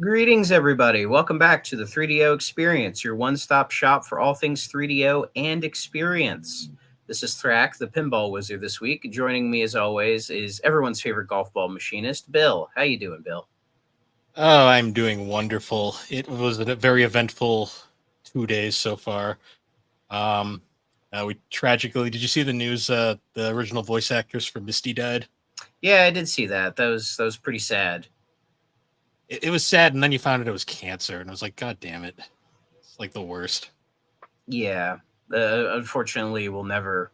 Greetings, everybody. Welcome back to the 3DO Experience, your one stop shop for all things 3DO and experience. This is Thrak, the pinball wizard this week. Joining me, as always, is everyone's favorite golf ball machinist, Bill. How you doing, Bill? Oh, I'm doing wonderful. It was a very eventful 2 days so far. Um, we tragically, did you see the news? The original voice actress for Misty died. Yeah, I did see that. That was pretty sad. It was sad, and then you found out it was cancer, and I was like, God damn it! It's like the worst. Yeah, unfortunately, we'll never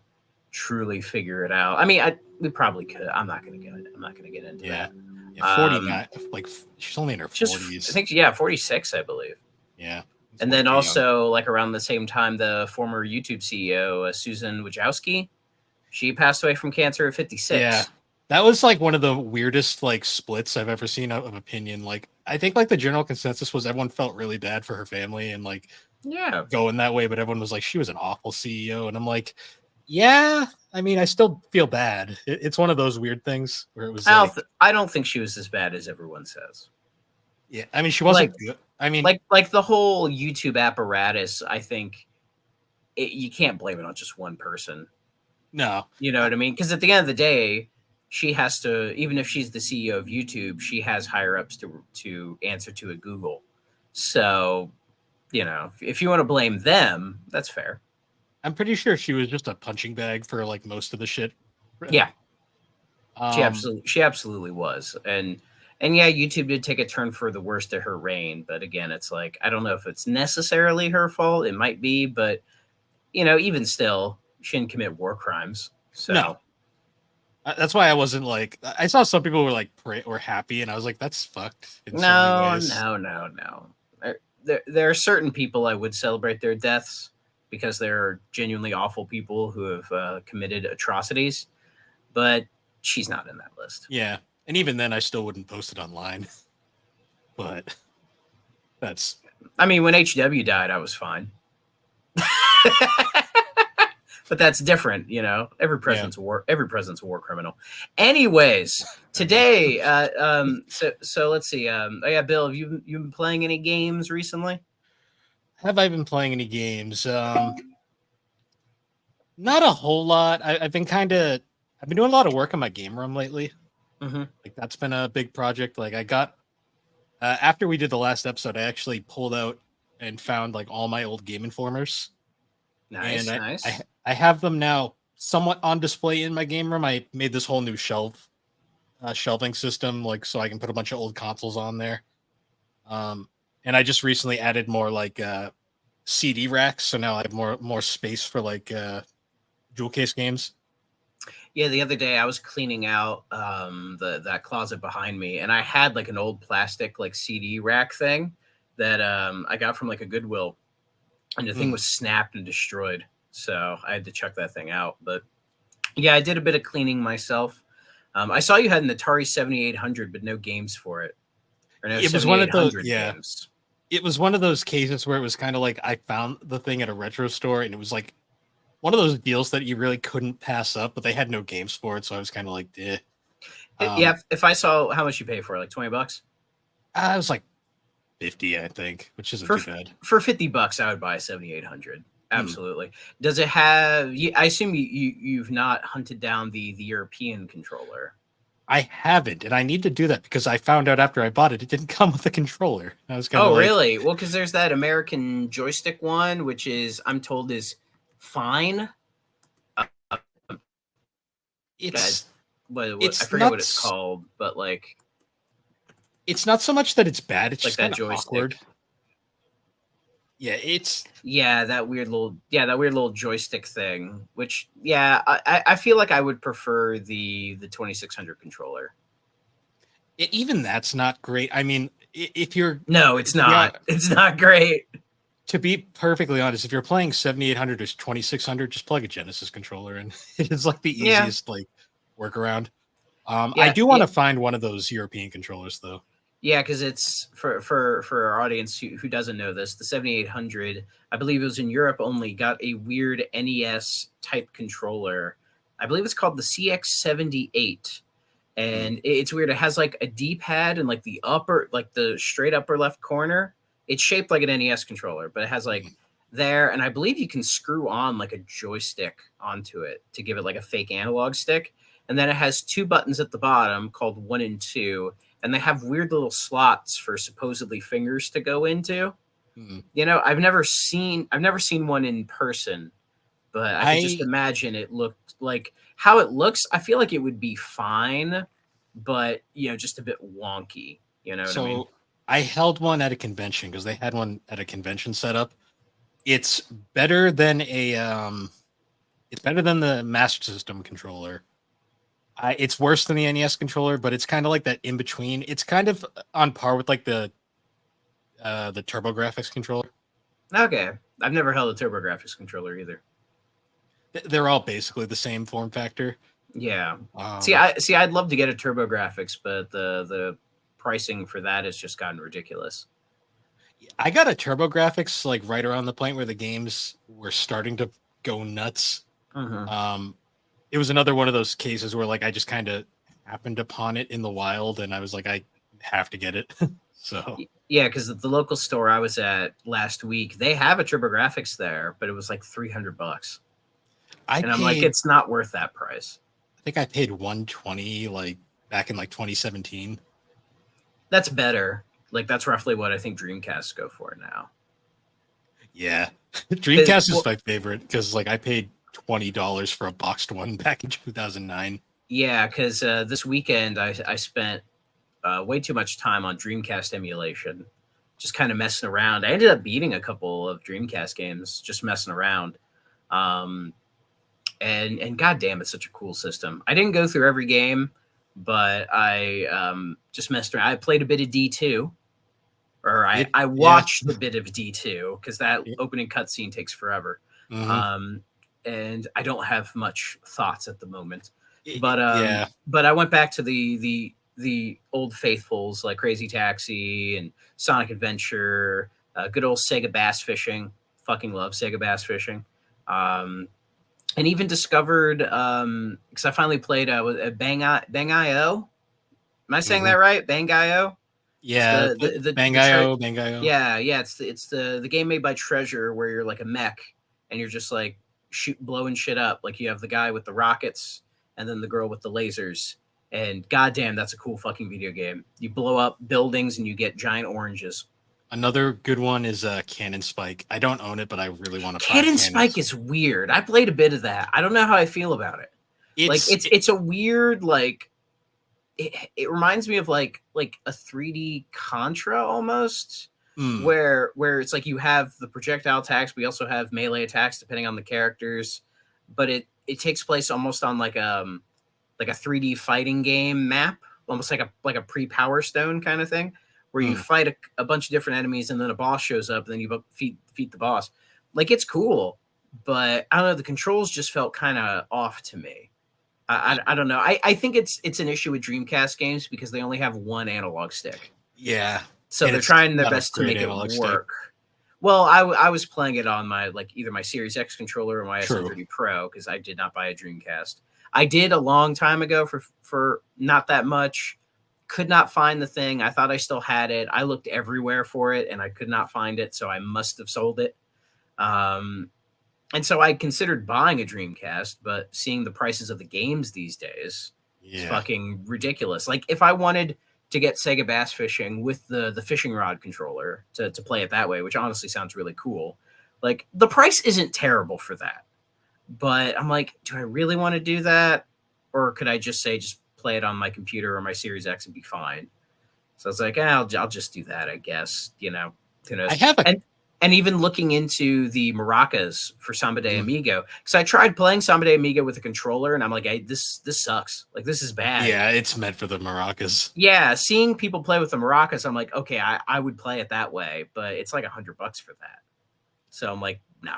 truly figure it out. I mean, we probably could. I'm not gonna get it. I'm not gonna get into Yeah, that. yeah, Um, 49. Like she's only in her just I 40s. think 46, I believe. Yeah, it's And way then too young. also, like around the same time, the former YouTube CEO, Susan Wojcicki, she passed away from cancer at Yeah, 56. that was like one of the weirdest like splits I've ever seen of opinion. Like, I think like the general consensus was everyone felt really bad for her family and like Yeah. going that way, but everyone was like, she was an awful CEO. And I'm like, yeah, I mean, I still feel bad. It's one of those weird things where it was like, I don't think she was as bad as everyone says. yeah, I mean, she Like, wasn't good. I mean, like the whole YouTube apparatus, I think you can't blame it on just one person. no, You know what I mean? Because at the end of the day, she has to, even if she's the CEO of YouTube, she has higher ups to answer to at Google. So, if you want to blame them, that's fair. I'm pretty sure she was just a punching bag for like most of the shit. Yeah, Um, she absolutely was. And yeah, YouTube did take a turn for the worst of her reign, but again, it's like I don't know if it's necessarily her fault. It might be, but even still, she didn't commit war crimes. no, So that's why I wasn't like, I saw some people were like, were happy, and I was like, that's fucked in so many no, ways. no, no, no. There are certain people I would celebrate their deaths because they're genuinely awful people who have committed atrocities, but she's not in that list. Yeah. And even then, I still wouldn't post it online. But that's, I mean, when HW died, I was fine. But that's different, Every yeah. president's a war. Every president's a war criminal. Anyways, I know. today, so let's see. Oh yeah, Bill, have you been playing any games recently? Have I been playing any games? Not a whole lot. I've been doing a lot of work on my game room lately. Mm-hmm. Like that's been a big project. Like I got after we did the last episode, I actually pulled out and found like all my old Game Informers, and Nice, nice. I have them now somewhat on display in my game room. I made this whole new shelving system, like so I can put a bunch of old consoles on there. Um, and I just recently added more like CD racks, so now I have more space for like jewel case games. Yeah, the other day I was cleaning out the that closet behind me, and I had like an old plastic like CD rack thing that I got from like a Goodwill, and the thing Mm. was snapped and destroyed. So I had to chuck that thing out. But yeah, I did a bit of cleaning myself. I saw you had an Atari 7800, but no games for it, or no It was one of the 7800 yeah. games. It was one of those cases where it was kind of like I found the thing at a retro store, and it was like one of those deals that you really couldn't pass up, but they had no games for it, so I was kind of like, eh. Yeah, Um, if I saw how much you pay for it, like 20 bucks I was like 50, I think, which isn't for too bad. for $50, I would buy a 7800. Hmm. Absolutely. Does it have? I assume you've not hunted down the European controller. I haven't, and I need to do that because I found out after I bought it, it didn't come with a controller. I was kind of Oh, like, really? Well, because there's that American joystick one, which is I'm told is fine. Uh, it's what I it's forget not what it's called, but it's not so much that it's bad; it's like just that kind of joystick. awkward. Yeah, it's Yeah, that weird little joystick thing. Which yeah, I feel like I would prefer the 2600 controller. even that's not great. I mean, if you're No, it's to be not. It's not great. to be perfectly honest, if you're playing 7800 or 2600, just plug a Genesis controller in. It is like the Yeah, easiest like workaround. I yeah, do want yeah. to find one of those European controllers though. Yeah, because it's for our audience who doesn't know this, the 7800, I believe it was in Europe only, got a weird NES type controller. I believe it's called the CX78, and it's weird. It has like a D-pad and like the straight upper left corner. It's shaped like an NES controller, but it has like there, and I believe you can screw on like a joystick onto it to give it like a fake analog stick. And then it has two buttons at the bottom called 1 and 2, and they have weird little slots for supposedly fingers to go into. You know, I've never seen one in person, but I could just imagine it looked like how it looks. I feel like it would be fine, but you know, just a bit wonky. You know what I mean? I held one at a convention because they had one at a convention setup. It's better than it's better than the Master System controller. It's worse than the NES controller, but it's kind of like that in between. It's kind of on par with like the TurboGrafx controller. Okay, I've never held a TurboGrafx controller either. They're all basically the same form factor. Yeah. I'd love to get a TurboGrafx, but the pricing for that has just gotten ridiculous. I got a TurboGrafx like right around the point where the games were starting to go nuts. It was another one of those cases where like I just kind of happened upon it in the wild, and I was like, I have to get it. So yeah, because the local store I was at last week, they have a TurboGrafx there, but it was like $300. And I'm like, it's not worth that price. I think I paid $120 like back in like 2017. That's better. Like that's roughly what I think Dreamcasts go for now. Yeah, Dreamcast is my favorite because like I paid $20 for a boxed one back in 2009. Yeah, because this weekend I spent way too much time on Dreamcast emulation, just kind of messing around. I ended up beating a couple of Dreamcast games just messing around. And goddamn, it's such a cool system. I didn't go through every game, but I just messed around. I played a bit of D2, or I watched a bit of D2 because that opening cutscene takes forever. And I don't have much thoughts at the moment. But I went back to the old faithfuls like Crazy Taxi and Sonic Adventure, good old Sega Bass Fishing. Fucking love Sega Bass Fishing. And even discovered because I finally played Bang.io. Am I saying that right? Bang.io? Yeah, the Bang.io. Yeah, it's the game made by Treasure where you're like a mech and you're just like blowing shit up. Like you have the guy with the rockets and then the girl with the lasers. And goddamn, that's a cool fucking video game. You blow up buildings and you get giant oranges. Another good one is Cannon Spike. I don't own it, but I really want to. Cannon Spike is weird. I played a bit of that. I don't know how I feel about it. It's a weird like. It reminds me of like a 3D Contra almost, where it's like you have the projectile attacks, but you also have melee attacks depending on the characters. But it takes place almost on like a 3D fighting game map, almost like a pre-Power Stone kind of thing, where you fight a bunch of different enemies and then a boss shows up and then you defeat the boss. Like it's cool, but I don't know. The controls just felt kind of off to me. I don't know. I think it's an issue with Dreamcast games because they only have one analog stick. Yeah. So they're trying their best to make it work. Stick. Well, I was playing it on my either my Series X controller or my SM30 Pro because I did not buy a Dreamcast. I did a long time ago for not that much. Could not find the thing. I thought I still had it. I looked everywhere for it and I could not find it, so I must have sold it. And so I considered buying a Dreamcast, but seeing the prices of the games these days, it's fucking ridiculous. Like if I wanted to get Sega Bass Fishing with the fishing rod controller to play it that way, which honestly sounds really cool, like the price isn't terrible for that. But I'm like, do I really want to do that? Or could I just play it on my computer or my Series X and be fine? So I was like, I'll just do that, I guess. You know, who knows? And even looking into the maracas for Samba de Amigo, because I tried playing Samba de Amigo with a controller, and I'm like, hey, this sucks. Like, this is bad. Yeah, it's meant for the maracas. Yeah, seeing people play with the maracas, I'm like, okay, I would play it that way, but it's like $100 for that. So I'm like, no.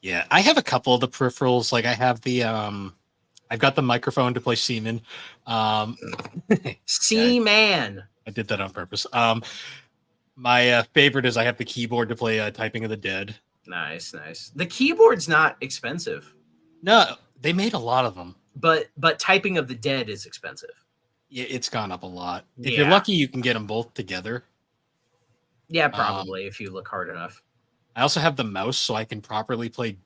Yeah, I have a couple of the peripherals. Like, I have the I've got the microphone to play Seaman. Seaman. I did that on purpose. My favorite is I have the keyboard to play Typing of the Dead. Nice. The keyboard's not expensive. No, they made a lot of them. but Typing of the Dead is expensive. Yeah, it's gone up a lot. If you're Yeah. lucky, you can get them both together. Yeah, probably if you look hard enough. I also have the mouse, so I can properly play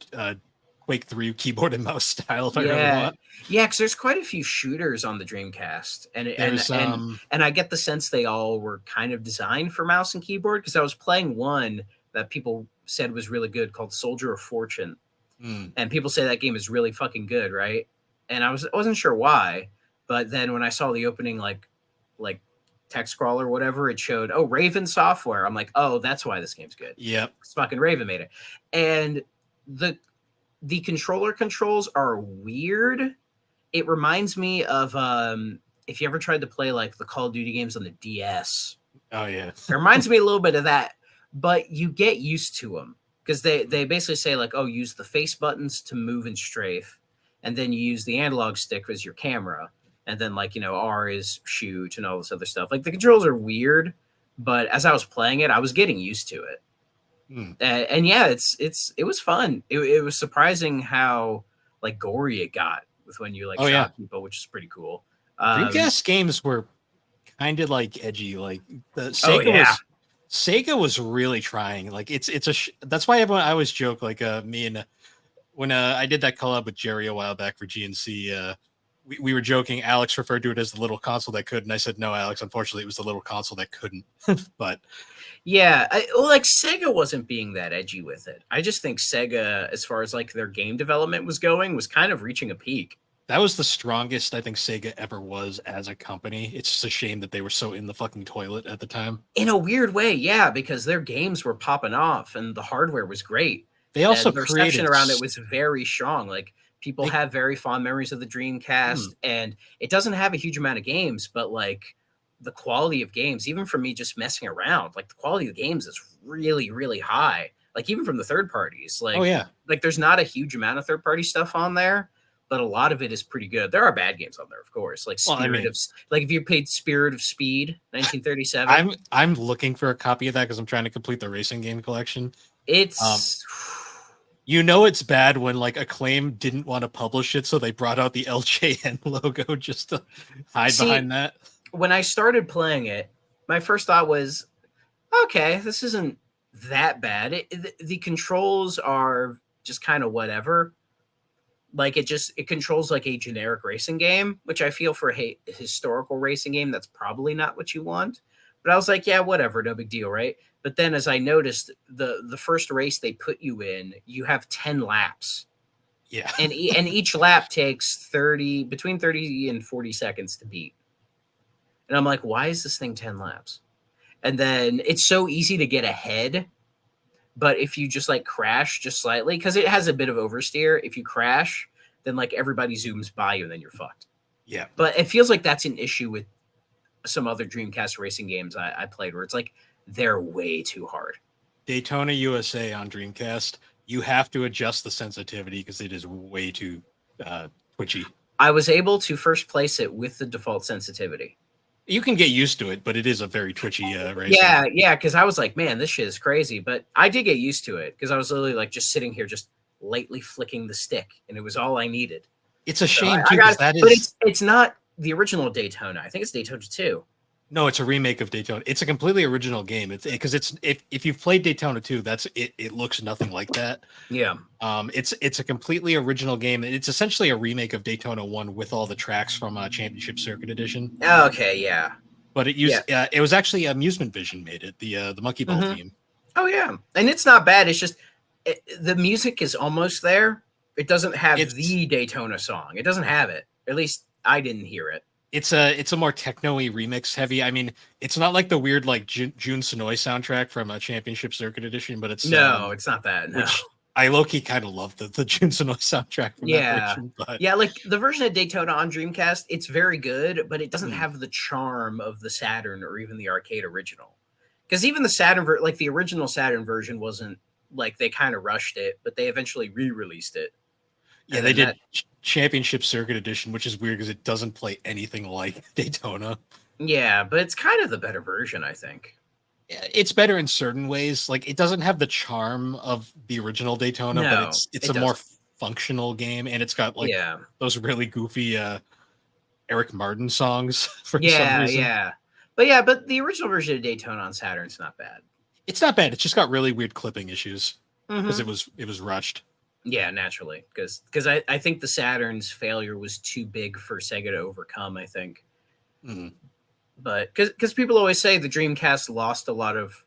Quake 3 keyboard and mouse style if I really Yeah, want. yeah, because there's quite a few shooters on the Dreamcast, There's and I get the sense they all were kind of designed for mouse and keyboard because I was playing one that people said was really good called Soldier of Fortune, and people say that game is really fucking good, right? And I wasn't sure why, but then when I saw the opening like text scroll or whatever, it showed Raven Software. I'm like, oh, that's why this game's good. Yep, It's fucking Raven made it, and the controller controls are weird. It reminds me of if you ever tried to play like the Call of Duty games on the DS. Oh yeah. It reminds me a little bit of that, but you get used to them because they basically say like, oh, use the face buttons to move and strafe, and then you use the analog stick as your camera, and then like R is shoot and all this other stuff. Like the controls are weird, but as I was playing it, I was getting used to it. And yeah, it was fun. It was surprising how like gory it got with when you like shot people, which is pretty cool. Dreamcast games were kind of like edgy. Like the Sega was really trying. Like that's why everyone I always joke like me and when I did that collab with Jerry a while back for GNC. We were joking. Alex referred to it as the little console that could, and I said, "No, Alex. Unfortunately, it was the little console that couldn't." But yeah, like Sega wasn't being that edgy with it. I just think Sega, as far as like their game development was going, was kind of reaching a peak. That was the strongest I think Sega ever was as a company. It's just a shame that they were so in the fucking toilet at the time. In a weird way, yeah, because their games were popping off and the hardware was great. They also the reception around it was very strong. Like people have very fond memories of the Dreamcast, and it doesn't have a huge amount of games, but like the quality of games, even for me just messing around, like the quality of the games is really, really high. Like even from the third parties, like like there's not a huge amount of third party stuff on there, but a lot of it is pretty good. There are bad games on there, of course, like like if you played Spirit of Speed, 1937. I'm looking for a copy of that because I'm trying to complete the racing game collection. It's it's bad when like Acclaim didn't want to publish it, so they brought out the LJN logo just to hide behind that. When I started playing it, my first thought was, okay, this isn't that bad. The controls are just kind of whatever. Like it controls like a generic racing game, which I feel for a historical racing game, that's probably not what you want. But I was like, yeah, whatever, no big deal, right? But then as I noticed, the first race they put you in, you have 10 laps. Yeah. And each lap takes between 30 and 40 seconds to beat. And I'm like, why is this thing 10 laps? And then it's so easy to get ahead. But if you just like crash just slightly, because it has a bit of oversteer, if you crash, then like everybody zooms by you and then you're fucked. Yeah. But it feels like that's an issue with some other Dreamcast racing games I played where it's like they're way too hard. Daytona USA on Dreamcast, you have to adjust the sensitivity because it is way too twitchy. I was able to first place it with the default sensitivity. You can get used to it, but it is a very twitchy racing. Yeah, because I was like, man, this shit is crazy. But I did get used to it because I was literally like just sitting here, just lightly flicking the stick, and it was all I needed. It's a shame too, because but it's not the original Daytona. I think it's Daytona 2. No, it's a remake of Daytona. It's a completely original game. It's because if you've played Daytona 2, that's it. It looks nothing like that. Yeah. It's a completely original game. It's essentially a remake of Daytona 1 with all the tracks from Championship Circuit Edition. Oh, okay, yeah. But it used it was actually Amusement Vision made it, the Monkey Ball team. Oh yeah, and it's not bad. It's just the music is almost there. It doesn't have the Daytona song. It doesn't have it. At least I didn't hear it. It's a more techno-y remix heavy. I mean, it's not like the weird like Jun Sonoy soundtrack from a Championship Circuit Edition, but it's it's not that. No. Which I low-key kind of love the Jun Sonoy soundtrack from that version. But yeah, like the version of Daytona on Dreamcast, it's very good, but it doesn't have the charm of the Saturn or even the arcade original. Because even the Saturn, like the original Saturn version, wasn't like they kind of rushed it, but they eventually re-released it. Yeah, they did Championship Circuit Edition, which is weird because it doesn't play anything like Daytona. Yeah, but it's kind of the better version, I think. Yeah, it's better in certain ways. Like it doesn't have the charm of the original Daytona, but it's a more functional game, and it's got like Yeah. those really goofy Eric Martin songs for some Yeah, reason. yeah. But the original version of Daytona on Saturn's not bad. It's not bad. It's just got really weird clipping issues because Mm-hmm. it was rushed. Yeah, naturally, because I think the Saturn's failure was too big for Sega to overcome. I think, Mm. but because people always say the Dreamcast lost a lot of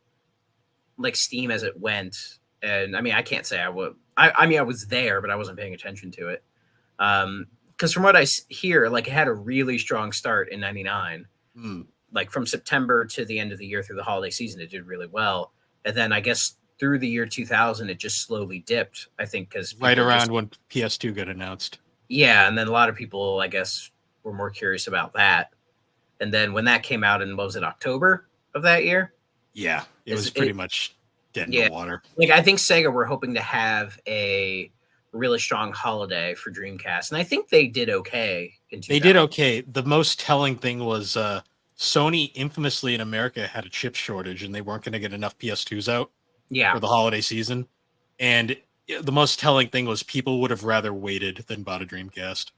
like steam as it went, and I mean I can't say I would. I mean I was there, but I wasn't paying attention to it. Because from what I hear, like it had a really strong start in '99. Mm. Like from September to the end of the year through the holiday season, it did really well, and then I guess through the year 2000, it just slowly dipped. I think because Right people around just when PS2 got announced. yeah, and then a lot of people, I guess, were more curious about that. And then when that came out in what was it, October of that year? Yeah, it Is was pretty it much dead in the yeah. water. Like I think Sega were hoping to have a really strong holiday for Dreamcast. And I think they did okay in They 2000. did okay. The most telling thing was Sony infamously in America had a chip shortage and they weren't going to get enough PS2s out Yeah. for the holiday season. And the most telling thing was people would have rather waited than bought a Dreamcast.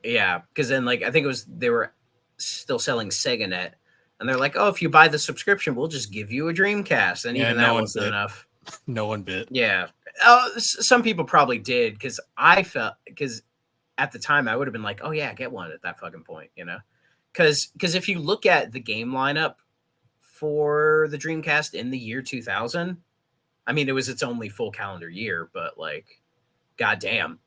Yeah. Because then like I think it was they were still selling SegaNet. And they're like, oh, if you buy the subscription, we'll just give you a Dreamcast. And Yeah, even no that one wasn't bit. enough. No one bit. Yeah. Some people probably did because I felt because at the time I would have been like, oh yeah, get one at that fucking point, you know? Because if you look at the game lineup for the Dreamcast in the year 2000, I mean, it was its only full calendar year, but like, goddamn,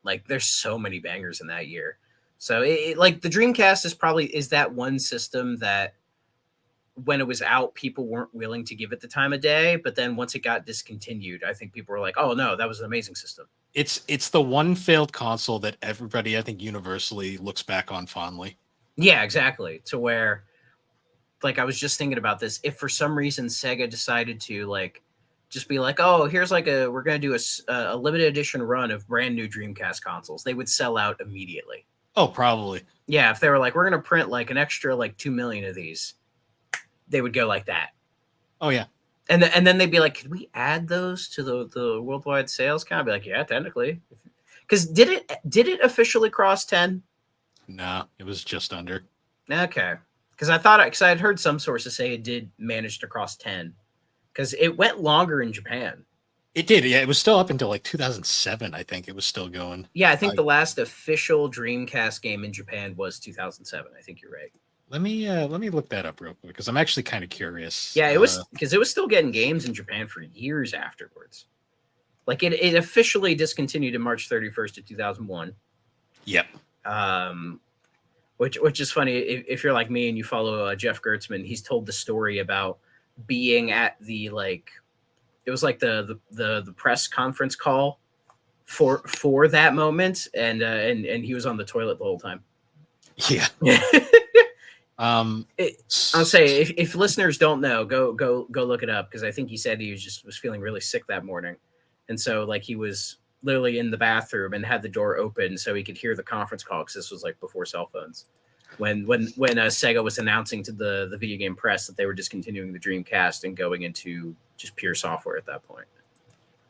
like there's so many bangers in that year. So like the Dreamcast is that one system that when it was out, people weren't willing to give it the time of day. But then once it got discontinued, I think people were like, oh no, that was an amazing system. It's the one failed console that everybody, I think, universally looks back on fondly. Yeah, exactly. To where, like, I was just thinking about this. If for some reason Sega decided to like just be like, oh, here's like we're gonna do a limited edition run of brand new Dreamcast consoles, they would sell out immediately. Oh, probably. Yeah, if they were like, we're gonna print like an extra like 2 million of these, they would go like that. Oh yeah. And then they'd be like, could we add those to the worldwide sales count? I'd be like, yeah, technically. Because did it officially cross 10? Nah, it was just under. Okay. Because I'd heard some sources say it did manage to cross 10. Because it went longer in Japan. It did. Yeah, it was still up until like 2007. I think it was still going. Yeah, I think the last official Dreamcast game in Japan was 2007. I think you're right. Let me look that up real quick because I'm actually kind of curious. Yeah, it was because it was still getting games in Japan for years afterwards. Like it officially discontinued in March 31st of 2001. Yep. Which is funny if you're like me and you follow Jeff Gertzman. He's told the story about being at the like it was like the press conference call for that moment, and he was on the toilet the whole time. Yeah. I'll say if listeners don't know, go look it up because I think he said he was feeling really sick that morning, and so like he was literally in the bathroom and had the door open so he could hear the conference call because this was like before cell phones. When Sega was announcing to the video game press that they were discontinuing the Dreamcast and going into just pure software at that point.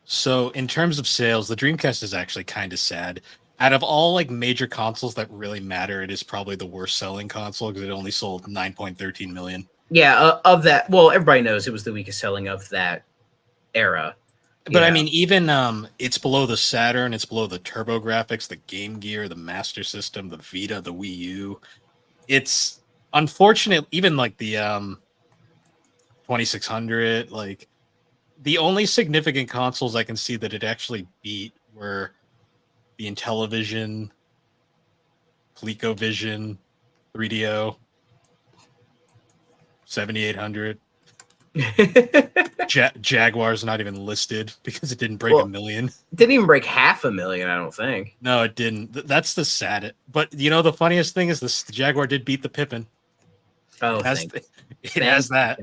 So in terms of sales, the Dreamcast is actually kind of sad. Out of all like major consoles that really matter, it is probably the worst selling console because it only sold 9.13 million. Yeah, of that. Well, everybody knows it was the weakest selling of that era. But I mean, even it's below the Saturn, it's below the TurboGrafx, the Game Gear, the Master System, the Vita, the Wii U. It's unfortunate. Even like the 2600, like the only significant consoles I can see that it actually beat were the Intellivision, ColecoVision, 3DO, 7800. Jaguar's not even listed because it didn't break a million. It didn't even break 500,000, I don't think. No, it didn't. That's the sad. But you know, the funniest thing is the Jaguar did beat the Pippin. Oh, it has that.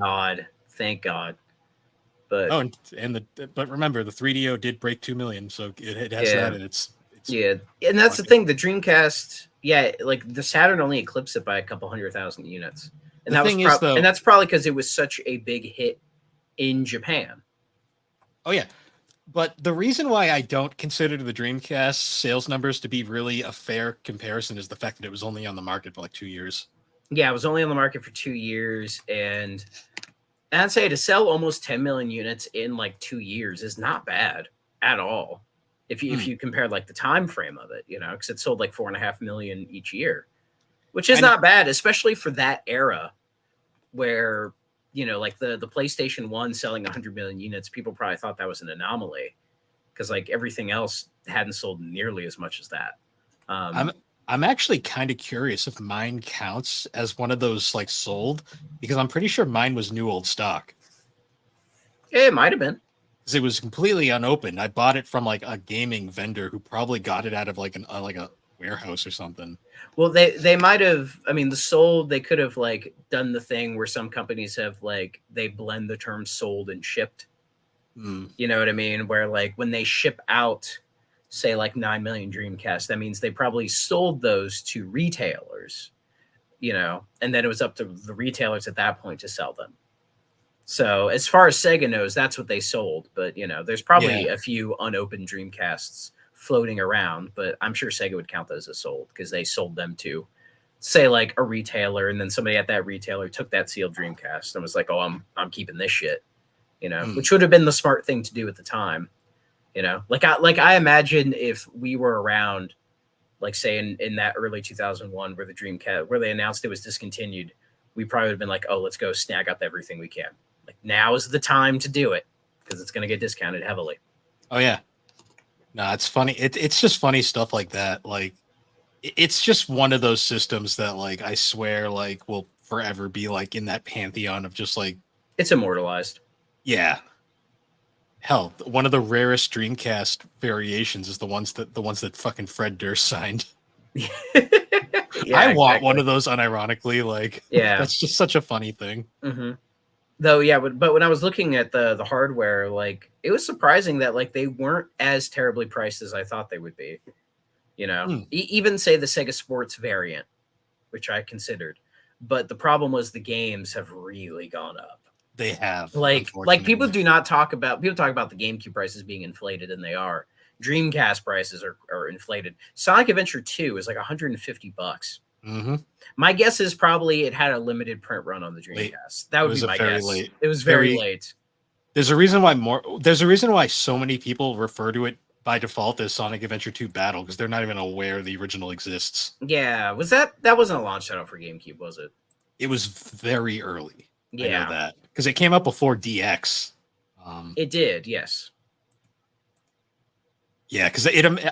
Thank God. But but remember, the 3DO did break 2 million, so it has that, and it's yeah, and that's the thing. The Dreamcast, like the Saturn only eclipsed it by a couple 100,000 units, and that's probably because it was such a big hit in Japan. Oh yeah, But the reason why I don't consider the Dreamcast sales numbers to be really a fair comparison is the fact that it was only on the market for like 2 years. Yeah, it was only on the market for 2 years, and I'd say to sell almost 10 million units in like 2 years is not bad at all. If you compare like the time frame of it, because it sold like 4.5 million each year, which is I know, not bad, especially for that era where like the PlayStation 1 selling 100 million units, people probably thought that was an anomaly because like everything else hadn't sold nearly as much as that. I'm I'm actually kind of curious if mine counts as one of those like sold because I'm pretty sure mine was new old stock It might have been. because it was completely unopened. I bought it from like a gaming vendor who probably got it out of like a warehouse or something. Well, they might have. I mean, the sold, they could have like done the thing where some companies have like they blend the term sold and shipped. Mm. You know what I mean? Where like when they ship out, say like 9 million Dreamcast, that means they probably sold those to retailers. And then it was up to the retailers at that point to sell them. So as far as Sega knows, that's what they sold. But there's probably Yeah. a few unopened Dreamcasts floating around. But I'm sure Sega would count those as sold because they sold them to, say, like a retailer, and then somebody at that retailer took that sealed Dreamcast and was like, "Oh, I'm keeping this shit," which would have been the smart thing to do at the time. Like I imagine if we were around, like say in that early 2001 where the Dreamcast where they announced it was discontinued, we probably would have been like, "Oh, let's go snag up everything we can." Like now is the time to do it because it's going to get discounted heavily. Oh yeah. No, it's funny. It's just funny stuff like that. Like it's just one of those systems that like I swear like will forever be like in that pantheon of just like It's immortalized. yeah. Hell, one of the rarest Dreamcast variations is the ones that fucking Fred Durst signed. Yeah, I want exactly. one of those unironically. Like Yeah. that's just such a funny thing. Mm-hmm. Though, yeah, but when I was looking at the hardware, like it was surprising that like they weren't as terribly priced as I thought they would be. Even say the Sega Sports variant, which I considered, but the problem was the games have really gone up. They have Like people unfortunately. do not talk about people talk about the GameCube prices being inflated, and they are. Dreamcast prices are inflated. Sonic Adventure 2 is like $150. Mm-hmm. My guess is probably it had a limited print run on the Late. Dreamcast. That It would was be a my very guess. late. It was very late. There's a reason why so many people refer to it by default as Sonic Adventure 2 Battle because they're not even aware the original exists. Yeah, that wasn't a launch title for GameCube, was it? It was very early. I know Yeah, that because it came out before DX. it did. Yes. Yeah, because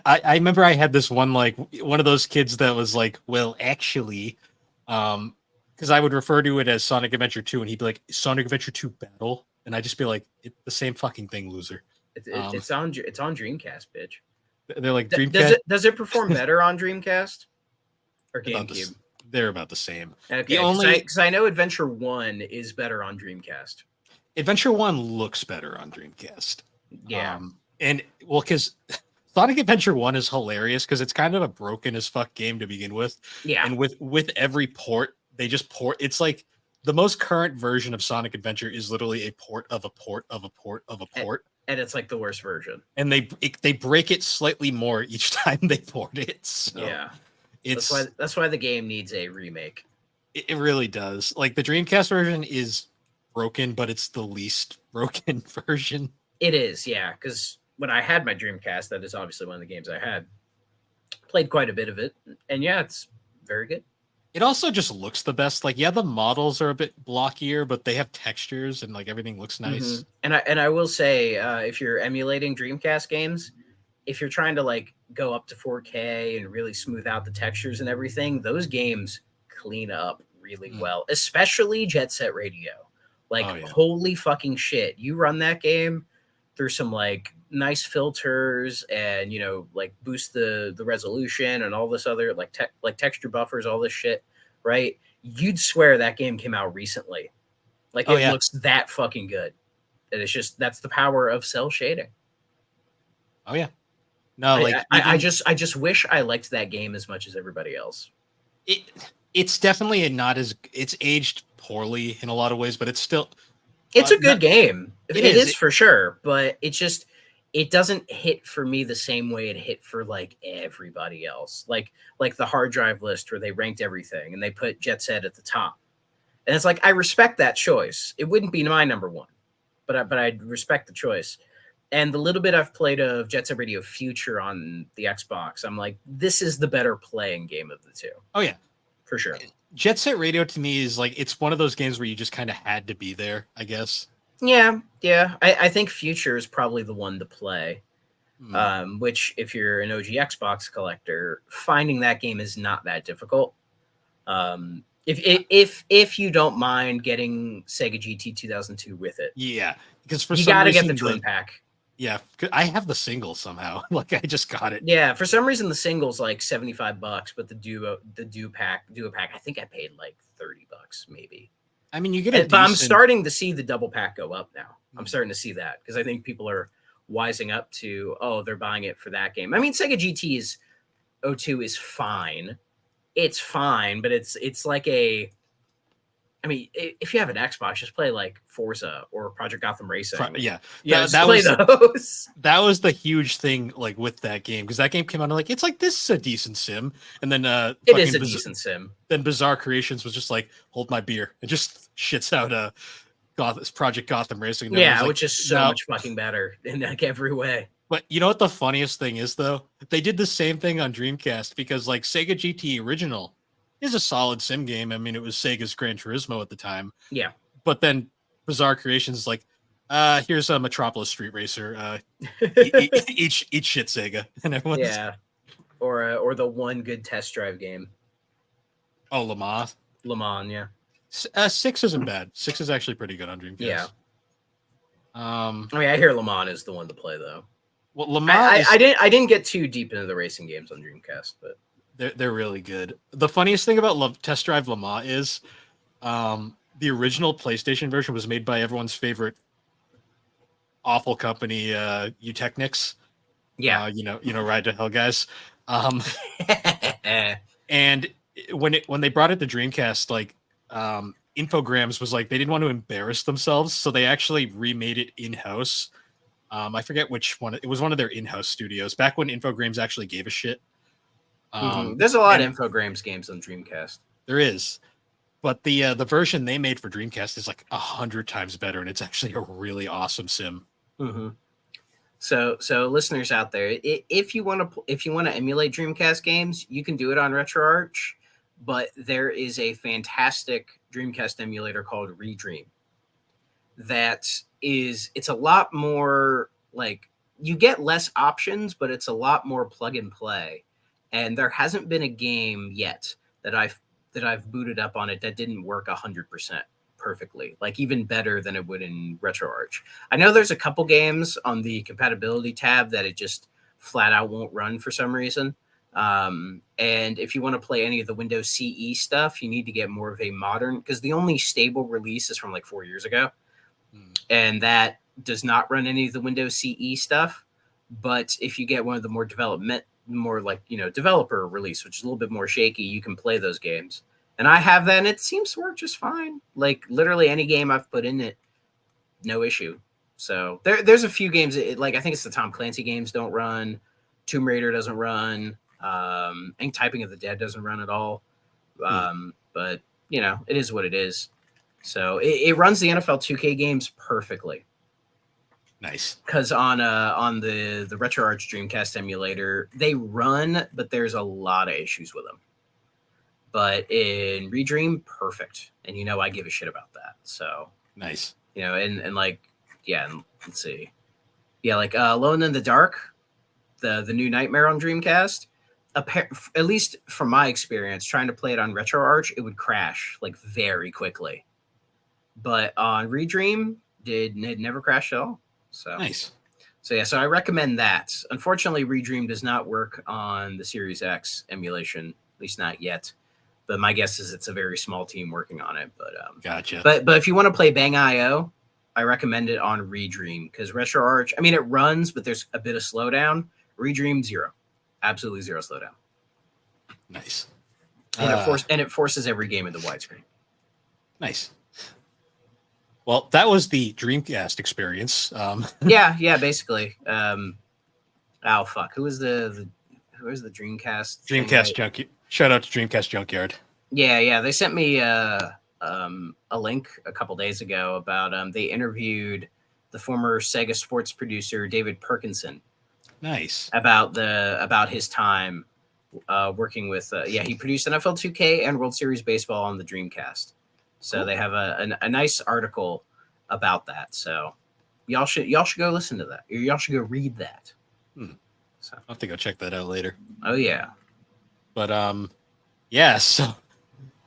I remember I had this one like one of those kids that was like, well, actually, because I would refer to it as Sonic Adventure 2, and he'd be like, Sonic Adventure 2 Battle, and I'd just be like, it's the same fucking thing, loser. It's on Dreamcast, bitch. They're like Does Dreamcast. it perform better on Dreamcast or About GameCube? they're about the same. Okay, The only because I know Adventure 1 is better on Dreamcast. Adventure 1 looks better on Dreamcast. Yeah. And well, because Sonic Adventure 1 is hilarious because it's kind of a broken as fuck game to begin with. Yeah. And with every port, they just port. It's like the most current version of Sonic Adventure is literally a port of a port of a port of a port. And it's like the worst version. And they break it slightly more each time they port it. So yeah. it's that's why the game needs a remake. It really does. Like the Dreamcast version is broken, but it's the least broken version. It is, yeah, because when I had my Dreamcast, that is obviously one of the games I had. Played quite a bit of it, and yeah, it's very good. It also just looks the best. Like, yeah, the models are a bit blockier, but they have textures and like everything looks nice. And I will say, if you're emulating Dreamcast games, if you're trying to like go up to 4K and really smooth out the textures and everything, those games clean up really well, especially Jet Set Radio. Like, holy fucking shit. You run that game through some like nice filters and, like boost the resolution and all this other like texture buffers, all this shit, right? You'd swear that game came out recently. Like it looks that fucking good. And it's just, that's the power of cell shading. Oh yeah. No, like I just wish I liked that game as much as everybody else. It's definitely it's aged poorly in a lot of ways, but it's still it's a good game. It is for sure, but it doesn't hit for me the same way it hit for like everybody else. Like the hard drive list where they ranked everything and they put Jet Set at the top. And it's like, I respect that choice. It wouldn't be my number one, but I respect the choice. And the little bit I've played of Jet Set Radio Future on the Xbox, I'm like, this is the better playing game of the two. Oh yeah, for sure. Jet Set Radio to me is like, it's one of those games where you just kind of had to be there, I guess. Yeah. I think Future is probably the one to play. Which, if you're an OG Xbox collector, finding that game is not that difficult. If you don't mind getting Sega GT 2002 with it, yeah, because you got to get the twin pack. Yeah, I have the single somehow. Like I just got it. Yeah, for some reason the single's like $75, but the duo pack, I think I paid like $30 maybe. I mean, you get it, but I'm starting to see the double pack go up now. I'm starting to see that because I think people are wising up to, oh, they're buying it for that game. I mean, Sega GT's 02 is fine. It's fine, but it's like a, I mean, if you have an Xbox, just play like Forza or Project Gotham Racing. Yeah. That was those. That was the huge thing, like with that game, because that game came out and like it's like this is a decent sim, and then it is a decent sim. Then Bizarre Creations was just like, hold my beer, and just shits out Project Gotham Racing. Yeah, which is so much fucking better in like every way. But you know what the funniest thing is though? They did the same thing on Dreamcast because like Sega GT Original is a solid sim game. I mean, it was Sega's Gran Turismo at the time. Yeah. But then Bizarre Creations is like, here's a Metropolis Street Racer. Eat shit, Sega. And everyone's or the one good test drive game. Oh, Le Mans, yeah. 6 isn't bad. 6 is actually pretty good on Dreamcast. Yeah. I mean, I hear Le Mans is the one to play though. Well, Le Mans, I didn't get too deep into the racing games on Dreamcast, but they're really good. The funniest thing about Test Drive Le Mans is the original PlayStation version was made by everyone's favorite awful company, Eutechnics. Yeah. You know, Ride to Hell guys. And when they brought it to Dreamcast, like Infogrames was like, they didn't want to embarrass themselves, so they actually remade it in-house. I forget which one. It was one of their in-house studios back when Infogrames actually gave a shit. There's a lot of Infogrames games on Dreamcast. There is, but the version they made for Dreamcast is like 100 times better, and it's actually a really awesome sim. Mm-hmm. So listeners out there, if you want to emulate Dreamcast games, you can do it on RetroArch, but there is a fantastic Dreamcast emulator called Redream. It's a lot more like, you get less options, but it's a lot more plug and play. And there hasn't been a game yet that I've booted up on it that didn't work 100% perfectly, like even better than it would in RetroArch. I know there's a couple games on the compatibility tab that it just flat out won't run for some reason. And if you want to play any of the Windows CE stuff, you need to get more of a modern, because the only stable release is from like 4 years ago. And that does not run any of the Windows CE stuff. But if you get one of the more like, developer release, which is a little bit more shaky, you can play those games. And I have that, and it seems to work just fine. Like literally any game I've put in it, no issue. So there's a few games like, I think it's the Tom Clancy games don't run, Tomb Raider doesn't run, and Typing of the Dead doesn't run at all. But it is what it is. So it runs the NFL 2K games perfectly. Nice. Because on the RetroArch Dreamcast emulator, they run, but there's a lot of issues with them. But in Redream, perfect. And I give a shit about that. So nice. And like, yeah, let's see. Yeah, like Alone in the Dark, the new Nightmare on Dreamcast. At least from my experience, trying to play it on RetroArch, it would crash like very quickly. But on Redream, it never crashed at all. So nice. So I recommend that. Unfortunately, Redream does not work on the Series X emulation, at least not yet. But my guess is it's a very small team working on it. But gotcha. But if you want to play Bang.io, I recommend it on Redream, because RetroArch, I mean, it runs, but there's a bit of slowdown. Redream, zero, absolutely zero slowdown. Nice. And it forces every game into widescreen. Nice. Well, that was the Dreamcast experience. Yeah, basically. Oh fuck, who was the Dreamcast thing? Dreamcast Junkyard. Shout out to Dreamcast Junkyard. Yeah. They sent me a link a couple days ago about they interviewed the former Sega sports producer David Perkinson. Nice. About his time working with he produced NFL 2K and World Series Baseball on the Dreamcast. So cool. They have a nice article about that. So y'all should go listen to that. Y'all should go read that. So I'll have to go check that out later. Oh yeah. But yeah, so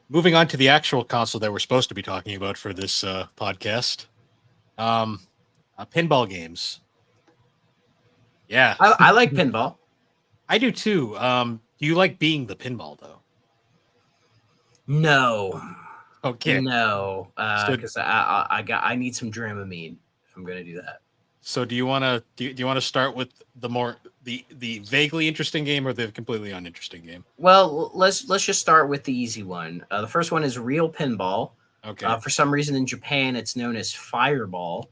moving on to the actual console that we're supposed to be talking about for this podcast. Pinball games. Yeah. I like pinball. I do too. Do you like being the pinball though? No. Okay. No. Because I need some Dramamine if I'm gonna do that. So do you wanna start with the vaguely interesting game or the completely uninteresting game? Well, let's just start with the easy one. The first one is Real Pinball. Okay. For some reason in Japan it's known as Fireball.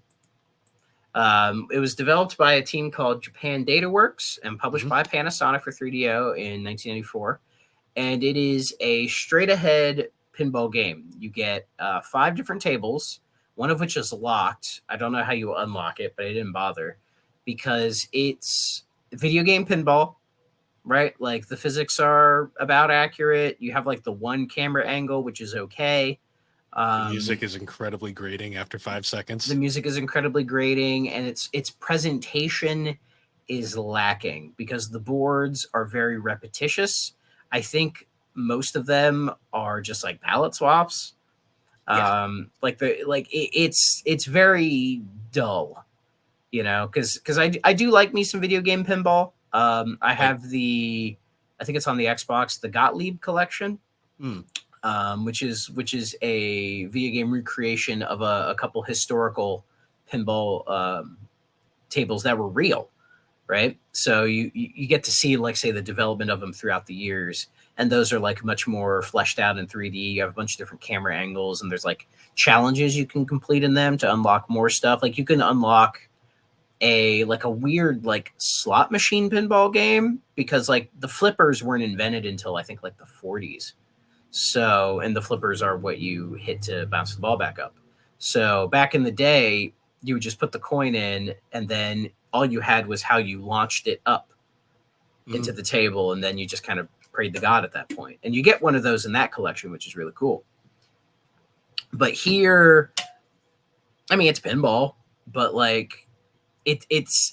It was developed by a team called Japan Data Works and published by Panasonic for 3DO in 1994. And it is a straight-ahead pinball game. You get 5 different tables, one of which is locked. I don't know how you unlock it, but I didn't bother because it's video game pinball, right? Like the physics are about accurate. You have like the one camera angle, which is okay. The music is incredibly grating after 5 seconds. The music is incredibly grating, and its presentation is lacking because the boards are very repetitious. I think most of them are just like palette swaps. Yeah. It's very dull, you know, because I do like me some video game pinball. I have I think it's on the Xbox, the Gottlieb collection. Which is a video game recreation of a couple historical pinball tables that were real, right? So you get to see, like, say, the development of them throughout the years, and those are like much more fleshed out in 3D. You have a bunch of different camera angles, and there's like challenges you can complete in them to unlock more stuff. Like you can unlock a weird like slot machine pinball game because like the flippers weren't invented until I think like the 40s. So, and the flippers are what you hit to bounce the ball back up. So back in the day, you would just put the coin in, and then all you had was how you launched it up into the table, and then you just kind of prayed to God at that point. And you get one of those in that collection, which is really cool. But here, I mean, it's pinball, but like it's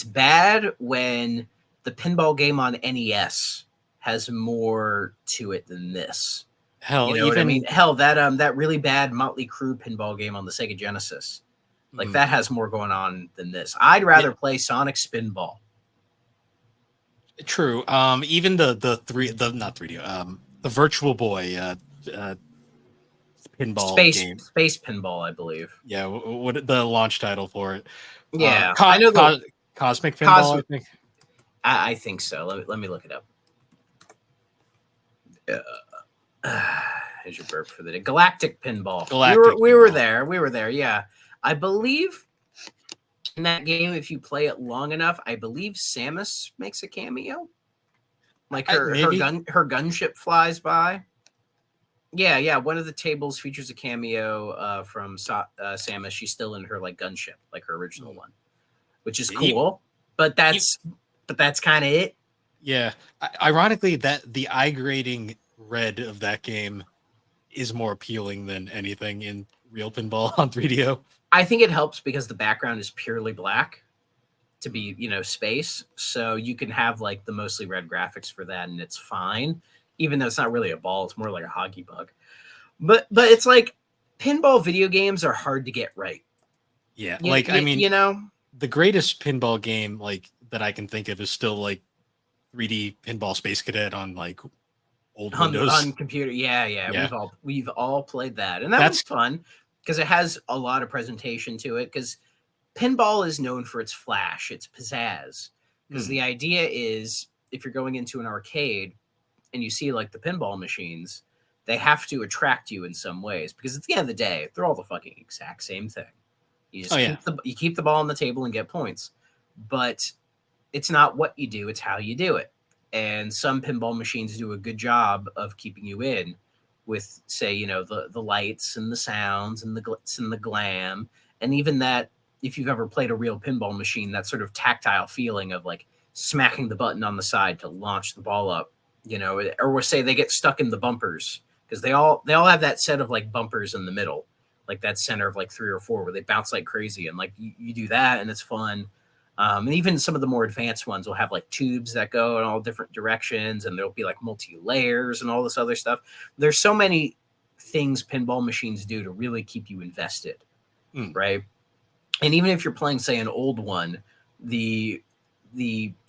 bad when the pinball game on NES has more to it than this. Hell, you know what I mean? Hell, that really bad Motley Crue pinball game on the Sega Genesis, like that has more going on than this. I'd rather play Sonic Spinball. True. Even the Virtual Boy pinball game. Space Pinball, I believe. Yeah, what the launch title for it? Yeah, I know the Cosmic Pinball. I think. I think so. Let me look it up. Here's your burp for the day. Galactic Pinball. We were there. Yeah, I believe in that game, if you play it long enough, I believe Samus makes a cameo. Like her gunship flies by. Yeah. One of the tables features a cameo from Samus. She's still in her like gunship, like her original one, which is cool. But that's kind of it. Yeah. Ironically, that the eye grating red of that game is more appealing than anything in Real Pinball on 3DO. I think it helps because the background is purely black to be, space. So you can have like the mostly red graphics for that, and it's fine. Even though it's not really a ball, it's more like a hockey puck. But it's like pinball video games are hard to get right. Yeah, the greatest pinball game like that I can think of is still like 3D Pinball Space Cadet on like old Windows on computer. Yeah. We've all played that, and that's fun because it has a lot of presentation to it. Because pinball is known for its flash, its pizzazz. Because the idea is, if you're going into an arcade and you see like the pinball machines, they have to attract you in some ways, because at the end of the day, they're all the fucking exact same thing. You just keep the ball on the table and get points. But it's not what you do, it's how you do it. And some pinball machines do a good job of keeping you in with, say, you know, the lights and the sounds and the glitz and the glam. And even that, if you've ever played a real pinball machine, that sort of tactile feeling of like smacking the button on the side to launch the ball up, you know, or say they get stuck in the bumpers, because they all have that set of like bumpers in the middle, like that center of like 3 or 4 where they bounce like crazy, and like you do that and it's fun. And even some of the more advanced ones will have like tubes that go in all different directions, and there'll be like multi-layers and all this other stuff. There's so many things pinball machines do to really keep you invested, right? And even if you're playing, say, an old one, the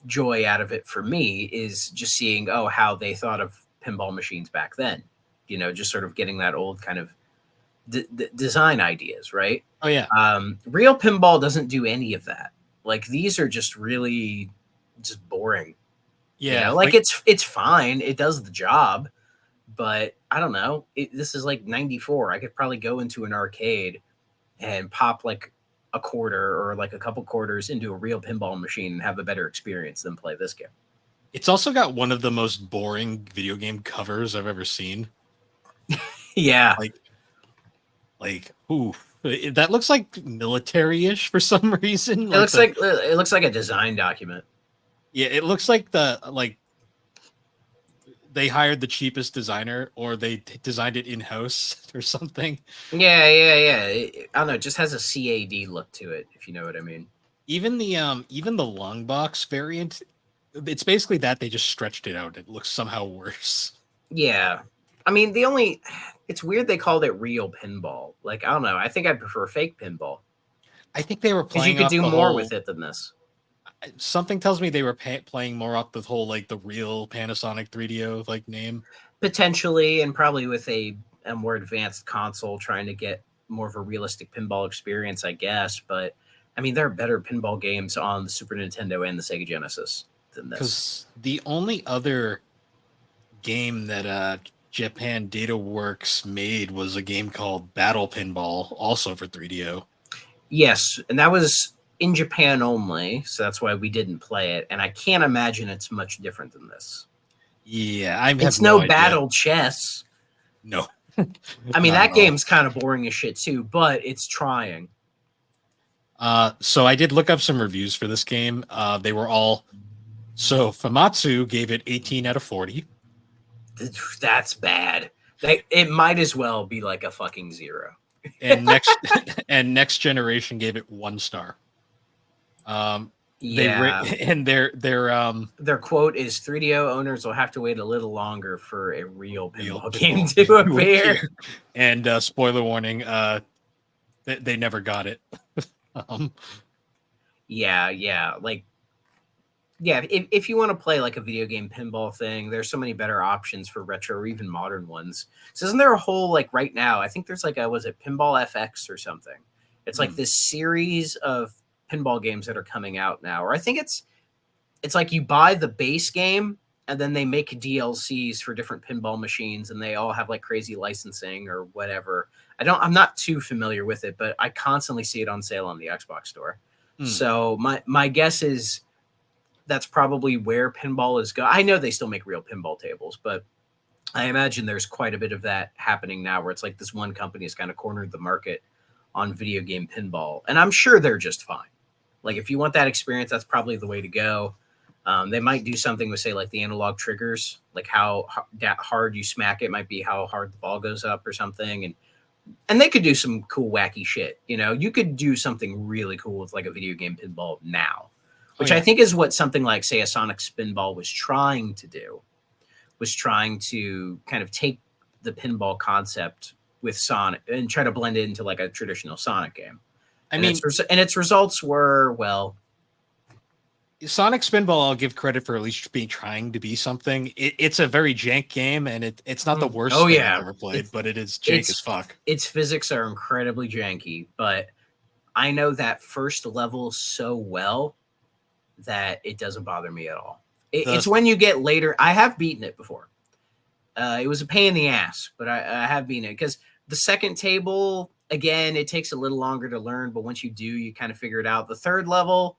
joy out of it for me is just seeing, oh, how they thought of pinball machines back then. You know, just sort of getting that old kind of design ideas, right? Oh yeah. Real pinball doesn't do any of that. Like, these are just really just boring. Yeah, you know? Like it's fine, it does the job, but I don't know. This is like 94. I could probably go into an arcade and pop like a quarter or like a couple quarters into a real pinball machine and have a better experience than play this game. It's also got one of the most boring video game covers I've ever seen. Yeah. Like, ooh, that looks like military-ish for some reason. It looks like a design document. Yeah, it looks like they hired the cheapest designer, or they designed it in-house or something. Yeah. I don't know. It just has a CAD look to it, if you know what I mean. Even the long box variant, it's basically that they just stretched it out. It looks somehow worse. Yeah. I mean, it's weird they called it real pinball. Like, I don't know. I think I'd prefer fake pinball. I think they were playing, because you could do more with it than this. Something tells me they were playing more off the whole, like, the real Panasonic 3DO like name. Potentially, and probably with a more advanced console trying to get more of a realistic pinball experience, I guess. But I mean, there are better pinball games on the Super Nintendo and the Sega Genesis than this. Because the only other game that Japan Data Works made was a game called Battle Pinball, also for 3DO. Yes, and that was in Japan only, so that's why we didn't play it. And I can't imagine it's much different than this. Yeah, it's no battle chess. No. I mean, that game's kind of boring as shit too, but it's trying. So I did look up some reviews for this game. They were all... So Famitsu gave it 18 out of 40. That's bad. It might as well be like a fucking 0. And Next Generation gave it 1 star. Yeah. Their quote is 3DO owners will have to wait a little longer for a real pinball game to appear. And spoiler warning, they never got it. Yeah. Like, yeah, if you want to play like a video game pinball thing, there's so many better options for retro or even modern ones. So isn't there a whole, like, right now, I think there's like was it Pinball FX or something? It's like this series of pinball games that are coming out now, or I think it's like you buy the base game and then they make DLCs for different pinball machines, and they all have like crazy licensing or whatever. I'm not too familiar with it, but I constantly see it on sale on the Xbox store. So my guess is that's probably where pinball is going. I know they still make real pinball tables, but I imagine there's quite a bit of that happening now, where it's like this one company has kind of cornered the market on video game pinball, and I'm sure they're just fine. Like, if you want that experience, that's probably the way to go. They might do something with, say, like the analog triggers, like how hard you smack it might be how hard the ball goes up or something. And they could do some cool, wacky shit. You know, you could do something really cool with like a video game pinball now, which I think is what something like, say, a Sonic Spinball was trying to do, was trying to kind of take the pinball concept with Sonic and try to blend it into like a traditional Sonic game. Its results were, well, Sonic Spinball, I'll give credit for at least being trying to be something. It's a very jank game, and it's not the worst thing I've ever played, but it is jank as fuck. Its physics are incredibly janky, but I know that first level so well that it doesn't bother me at all. It's when you get later. I have beaten it before. It was a pain in the ass, but I have been it because the second table, again, it takes a little longer to learn, but once you do, you kind of figure it out. The third level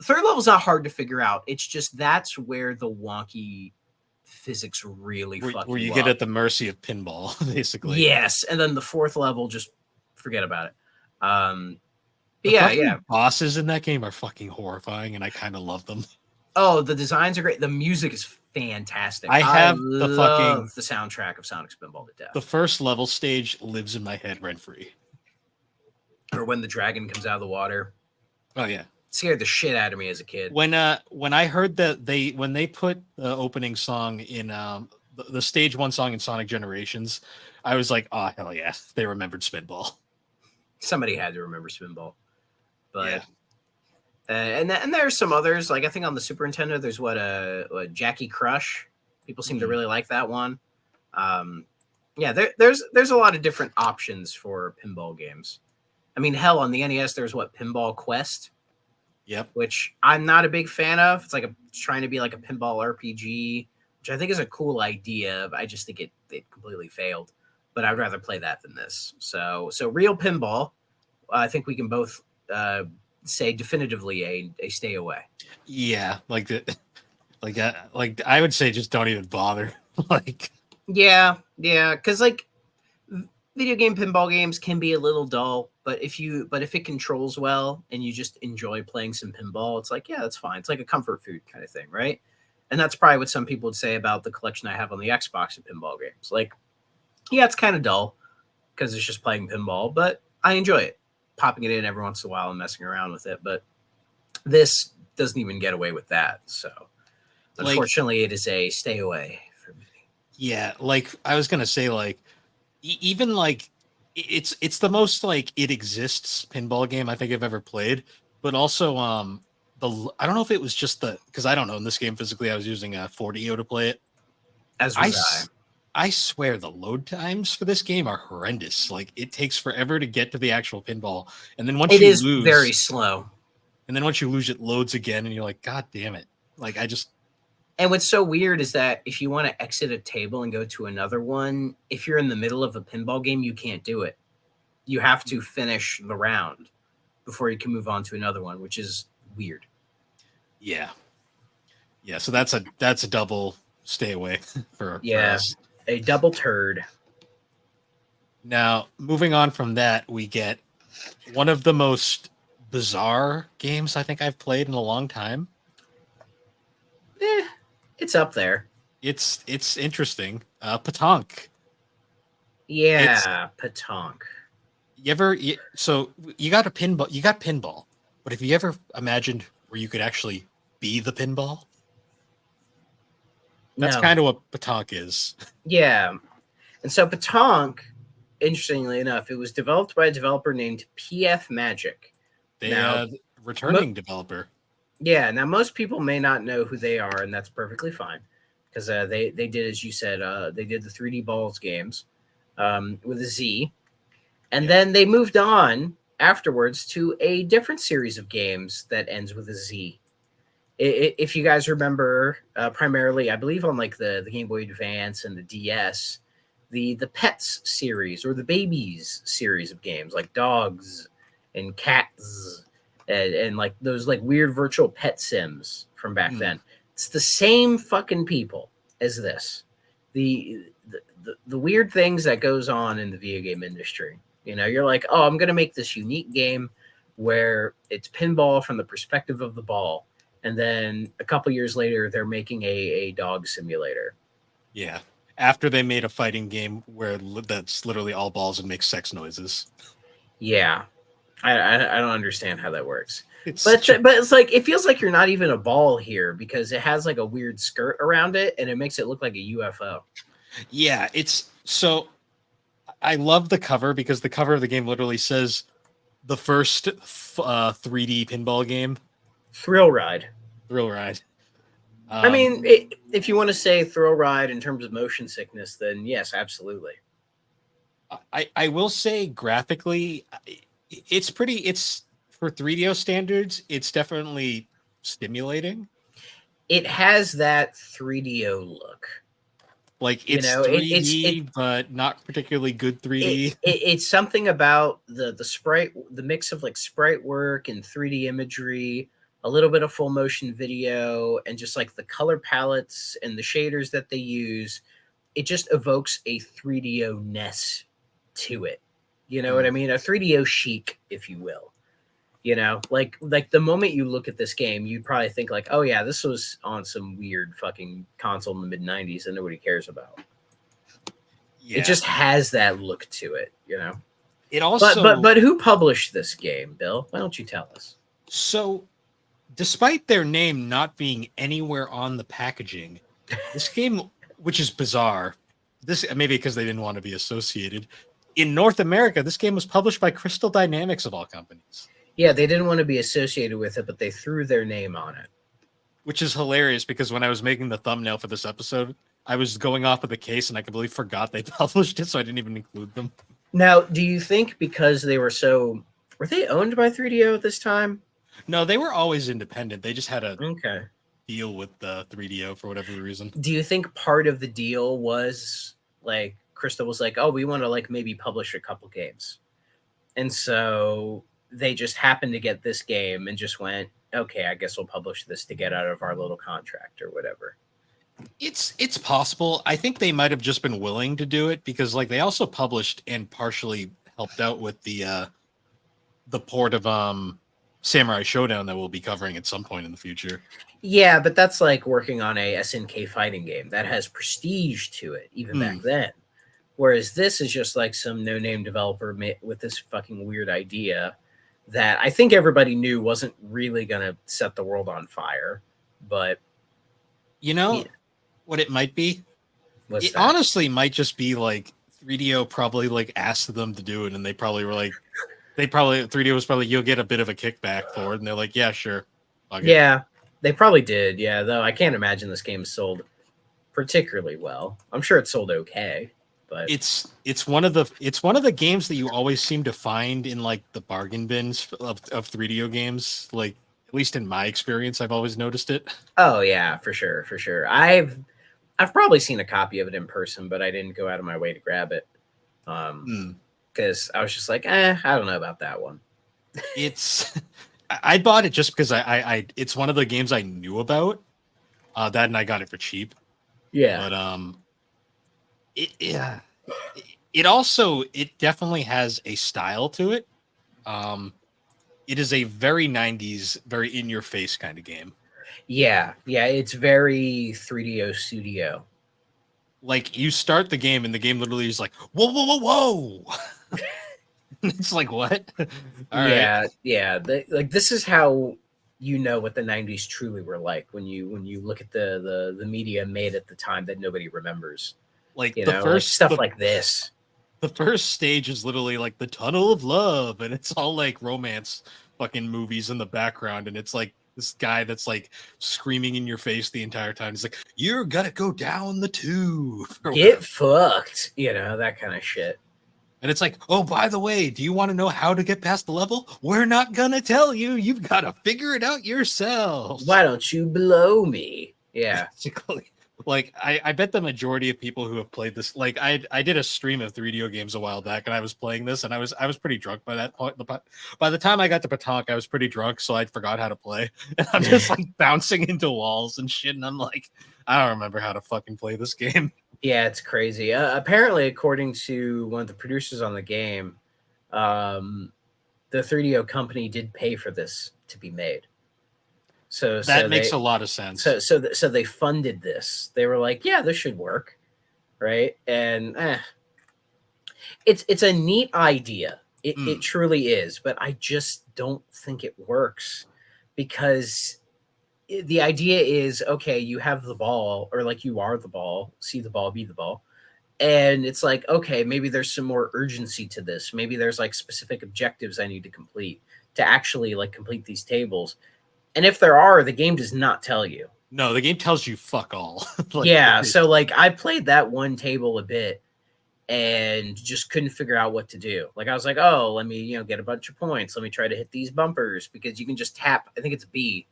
is not hard to figure out. It's just that's where the wonky physics really fuck where you you get up. at the mercy of pinball, basically. Yes, and then the fourth level, just forget about it. The Yeah, fucking yeah. bosses in that game are fucking horrifying, and I kind of love them. Oh, the designs are great. The music is fantastic. I I have love the soundtrack of Sonic Spinball to death. the first level stage lives in my head rent free. Or when the dragon comes out of the water. Oh yeah, It scared the shit out of me as a kid. when I heard that when they put the opening song in the stage one song in Sonic Generations, I was like, oh hell yeah, they remembered Spinball. Somebody had to remember Spinball. But Yeah. And there's some others, like I think on the Super Nintendo there's what Jackie Crush. People seem to really like that one. Yeah, there's a lot of different options for pinball games. I mean, hell, on the NES there's what, Pinball Quest, Yep. which I'm not a big fan of. It's like trying to be like a pinball RPG, which I think is a cool idea, but I just think it completely failed. But I'd rather play that than this. So Real Pinball, I think we can both say definitively a stay away. Yeah, like I would say just don't even bother. Like Yeah, because like video game pinball games can be a little dull, but if it controls well and you just enjoy playing some pinball, it's like, yeah, that's fine. It's like a comfort food kind of thing, right? And that's probably what some people would say about the collection I have on the Xbox of pinball games. Like, yeah, it's kind of dull because it's just playing pinball, but I enjoy it. Popping it in every once in a while and messing around with it, but this doesn't even get away with that. So unfortunately, it is a stay away for me. Yeah, like I was gonna say, like even like it's the most like it exists pinball game I think I've ever played, but also I don't know if it was just because I don't know in this game physically I was using a 4DO to play it. As was I. I swear the load times for this game are horrendous. Like it takes forever to get to the actual pinball, and then once It you is lose, very slow. and then once you lose, it loads again, and you're like, God damn it! Like I just And what's so weird is that if you want to exit a table and go to another one, if you're in the middle of a pinball game, you can't do it. You have to finish the round before you can move on to another one, which is weird. yeah. So that's a double stay away for us. A double turd. Now, moving on from that, we get one of the most bizarre games I think I've played in a long time. It's up there. It's interesting. Pataank. Yeah, Pataank. So you got pinball, but have you ever imagined where you could actually be the pinball? That's kind of what Pataank is. Yeah. And so Pataank, interestingly enough, it was developed by a developer named PF Magic. Returning developer. Yeah, now most people may not know who they are, and that's perfectly fine because they did, as you said, they did the 3D Balls games with a Z, and then they moved on afterwards to a different series of games that ends with a Z. If you guys remember, primarily, I believe on like the Game Boy Advance and the DS, the Pets series or the Babies series of games like Dogs and Cats and like those like weird virtual pet sims from back then. It's the same fucking people as this. The weird things that goes on in the video game industry. You know, you're like, oh, I'm gonna make this unique game where it's pinball from the perspective of the ball. And then a couple years later, they're making a dog simulator. Yeah. After they made a fighting game where that's literally all balls and makes sex noises. Yeah. I don't understand how that works. But it's like, it feels like you're not even a ball here because it has like a weird skirt around it and it makes it look like a UFO. Yeah. I love the cover because the cover of the game literally says the first 3D pinball game. Thrill Ride. I mean, if you want to say thrill ride in terms of motion sickness, then yes, absolutely. I will say graphically, it's for 3DO standards, it's definitely stimulating. It has that 3DO look. Like You it's know, 3D, but not particularly good 3D. it's something about the sprite, the mix of like sprite work and 3D imagery, a little bit of full motion video, and just like the color palettes and the shaders that they use. It just evokes a 3DO ness to it. You know what I mean? A 3DO chic, if you will. You know, like the moment you look at this game, you probably think like, oh yeah, this was on some weird fucking console in the mid '90s that nobody cares about. Yeah. It just has that look to it, you know. It also But who published this game, Bill? Why don't you tell us? so despite their name not being anywhere on the packaging, this game, which is bizarre, this maybe because they didn't want to be associated. In North America, this game was published by Crystal Dynamics of all companies. Yeah, they didn't want to be associated with it, but they threw their name on it. Which is hilarious because when I was making the thumbnail for this episode, I was going off of the case and I completely forgot they published it, so I didn't even include them. Now, do you think because they were they owned by 3DO at this time? No, they were always independent. They just had a Okay. deal with the 3DO for whatever reason. Do you think part of the deal was like Crystal was like, oh, we want to like maybe publish a couple games, and so they just happened to get this game and just went, okay, I guess we'll publish this to get out of our little contract or whatever. It's possible. I think they might have just been willing to do it because like they also published and partially helped out with the port of Samurai Showdown that we'll be covering at some point in the future. Yeah, but that's like working on a SNK fighting game that has prestige to it even back then. Whereas this is just like some no-name developer with this fucking weird idea that I think everybody knew wasn't really going to set the world on fire. But you know what it might be? It honestly might just be like 3DO probably like asked them to do it, and they probably were like, 3DO was probably, you'll get a bit of a kickback for it, and they're like, yeah, sure. Yeah, they probably did. Yeah, though I can't imagine this game sold particularly well. I'm sure it sold okay, but it's one of the games that you always seem to find in like the bargain bins of 3DO games. Like at least in my experience, I've always noticed it. Oh yeah, for sure. I've probably seen a copy of it in person, but I didn't go out of my way to grab it. Because I was just like, I don't know about that one. I bought it just because I it's one of the games I knew about. That and I got it for cheap. Yeah. But it definitely has a style to it. It is a very 90s, very in your face kind of game. Yeah, it's very 3DO studio. Like you start the game and the game literally is like, whoa. It's like, what? Right. Like this is how you know what the 90s truly were like when you look at the media made at the time that nobody remembers. Like you the know, first like stuff like this. The first stage is literally like the tunnel of love, and it's all like romance fucking movies in the background, and it's like this guy that's like screaming in your face the entire time. He's like, "You're gonna go down the tube. Get fucked," you know, that kind of shit. And it's like, oh, by the way, do you want to know how to get past the level? We're not gonna tell you. You've got to figure it out yourself. Why don't you blow me? Yeah. Basically. Like I bet the majority of people who have played this, like I did a stream of 3DO games a while back, and I was playing this, and I was pretty drunk by that point. By the time I got to Pataank, I was pretty drunk, so I forgot how to play, and I'm just like bouncing into walls and shit, and I'm like, I don't remember how to fucking play this game. Yeah, it's crazy. Apparently, according to one of the producers on the game, the 3DO company did pay for this to be made. So that makes a lot of sense. So they funded this. They were like, yeah, this should work, right? And it's a neat idea. It truly is, but I just don't think it works because the idea is, okay, you have the ball, or like you are the ball, see the ball, be the ball. And it's like, okay, maybe there's some more urgency to this. Maybe there's like specific objectives I need to complete to actually like complete these tables. And if there are, the game does not tell you. No, the game tells you fuck all. Yeah, so like I played that one table a bit and just couldn't figure out what to do. Like I was like, oh, let me, get a bunch of points. Let me try to hit these bumpers because you can just tap, I think it's B.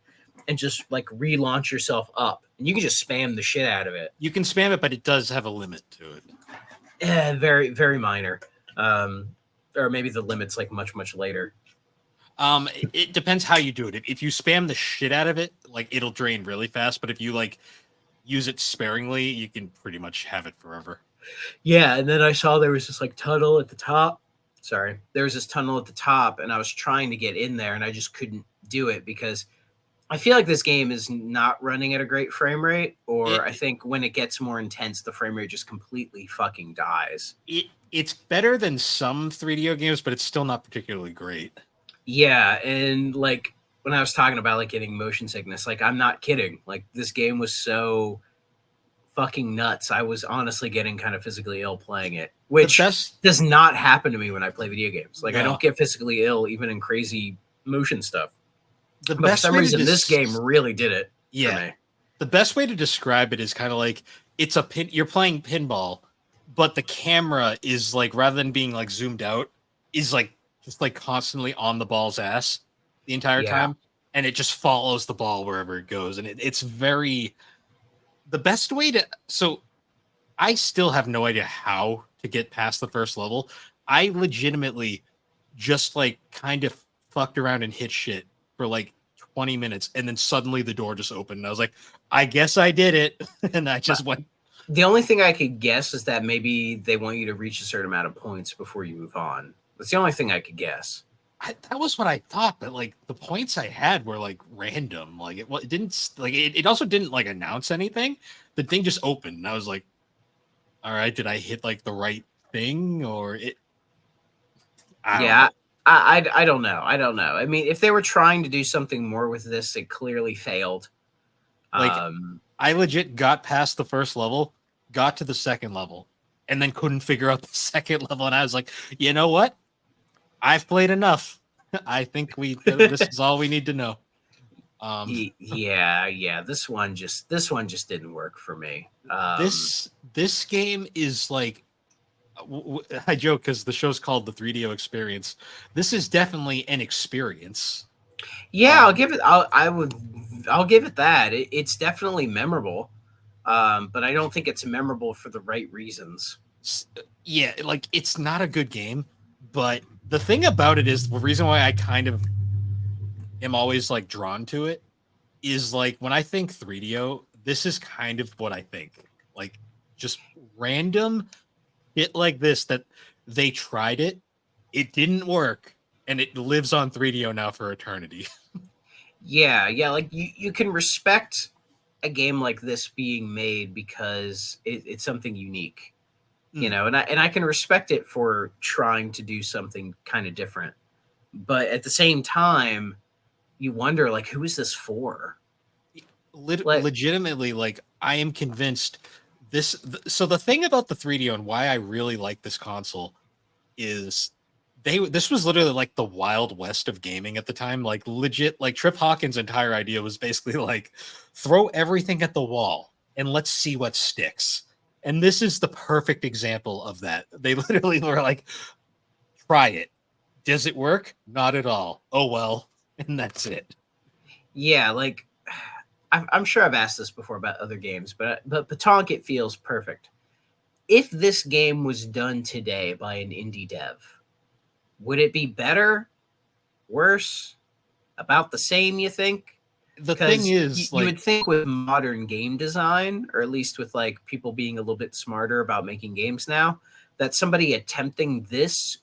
and just like relaunch yourself up, and you can just spam the shit out of it. You can spam it, but it does have a limit to it. Very, very minor. Or maybe the limit's like much later. It depends how you do it. If you spam the shit out of it, like it'll drain really fast. But if you like use it sparingly, you can pretty much have it forever. Yeah, and then I saw there was this like tunnel at the top. Sorry, there was this tunnel at the top, and I was trying to get in there, and I just couldn't do it because I feel like this game is not running at a great frame rate, or I think when it gets more intense, the frame rate just completely fucking dies. It's better than some 3DO games, but it's still not particularly great. Yeah, and like when I was talking about like getting motion sickness, like I'm not kidding. Like this game was so fucking nuts. I was honestly getting kind of physically ill playing it, which does not happen to me when I play video games. Like I don't get physically ill even in crazy motion stuff. But for some reason, this game really did it for me. The best way to describe it is kind of like it's you're playing pinball, but the camera is like, rather than being like zoomed out, is like just like constantly on the ball's ass the entire time, and it just follows the ball wherever it goes, and it's very the best way to. So I still have no idea how to get past the first level. I legitimately just like kind of fucked around and hit shit for like 20 minutes, and then suddenly the door just opened, and I was like, I guess I did it. And I just went. The only thing I could guess is that maybe they want you to reach a certain amount of points before you move on. That's the only thing I could guess. That was what I thought, but like the points I had were like random. Like it didn't like it also didn't like announce anything. The thing just opened, and I was like, all right, did I hit like the right thing, or it? I don't know. I don't know. I don't know. I mean, if they were trying to do something more with this, it clearly failed. Like, I legit got past the first level, got to the second level, and then couldn't figure out the second level. And I was like, you know what? I've played enough. I think this is all we need to know. Yeah. This one just didn't work for me. This game is like, I joke because the show's called the 3DO Experience. This is definitely an experience. Yeah, I'll give it. I'll give it that. It's definitely memorable, but I don't think it's memorable for the right reasons. Yeah, like it's not a good game, but the thing about it is the reason why I kind of am always like drawn to it is like when I think 3DO, this is kind of what I think. Like just random hit like this that they tried it didn't work, and it lives on 3DO now for eternity. Yeah, like you can respect a game like this being made because it's something unique, you know, and I can respect it for trying to do something kind of different, but at the same time, you wonder like who is this for? Legitimately, like I am convinced this. So the thing about the 3DO and why I really like this console is this was literally like the Wild West of gaming at the time. Like legit, like Trip Hawkins' entire idea was basically like throw everything at the wall and let's see what sticks. And this is the perfect example of that. They literally were like, try it. Does it work? Not at all. Oh well, and that's it. Yeah, like I'm sure I've asked this before about other games, but Pataank, it feels perfect. If this game was done today by an indie dev, would it be better, worse, about the same, you think? The thing is, you would think with modern game design, or at least with like people being a little bit smarter about making games now, that somebody attempting this,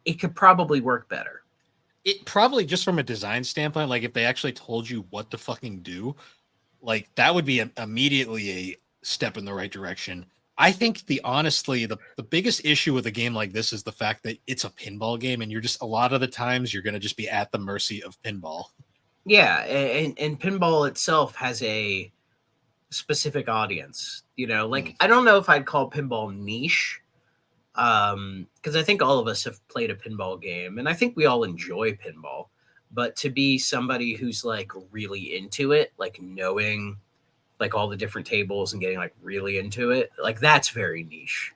it could probably work better. It probably, just from a design standpoint, like if they actually told you what to fucking do, like that would be immediately a step in the right direction. I think honestly, the biggest issue with a game like this is the fact that it's a pinball game, and you're just a lot of the times you're going to just be at the mercy of pinball. Yeah, and pinball itself has a specific audience. You know, like I don't know if I'd call pinball niche, because I think all of us have played a pinball game, and I think we all enjoy pinball. But to be somebody who's like really into it, like knowing like all the different tables and getting like really into it, like that's very niche.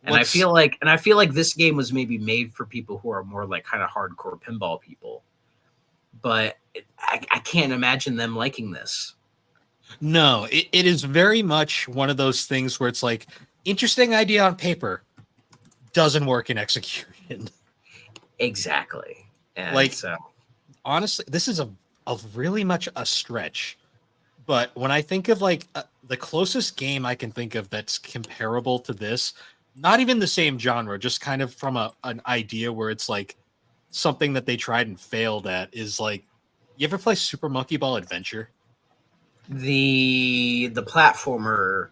And I feel like this game was maybe made for people who are more like kind of hardcore pinball people. but I can't imagine them liking this. No, it is very much one of those things where it's like interesting idea on paper, doesn't work in execution. Exactly. And Like so honestly, this is a really much a stretch. But when I think of like the closest game I can think of that's comparable to this, not even the same genre, just kind of from an idea where it's like something that they tried and failed at, is like, you ever play Super Monkey Ball Adventure? the platformer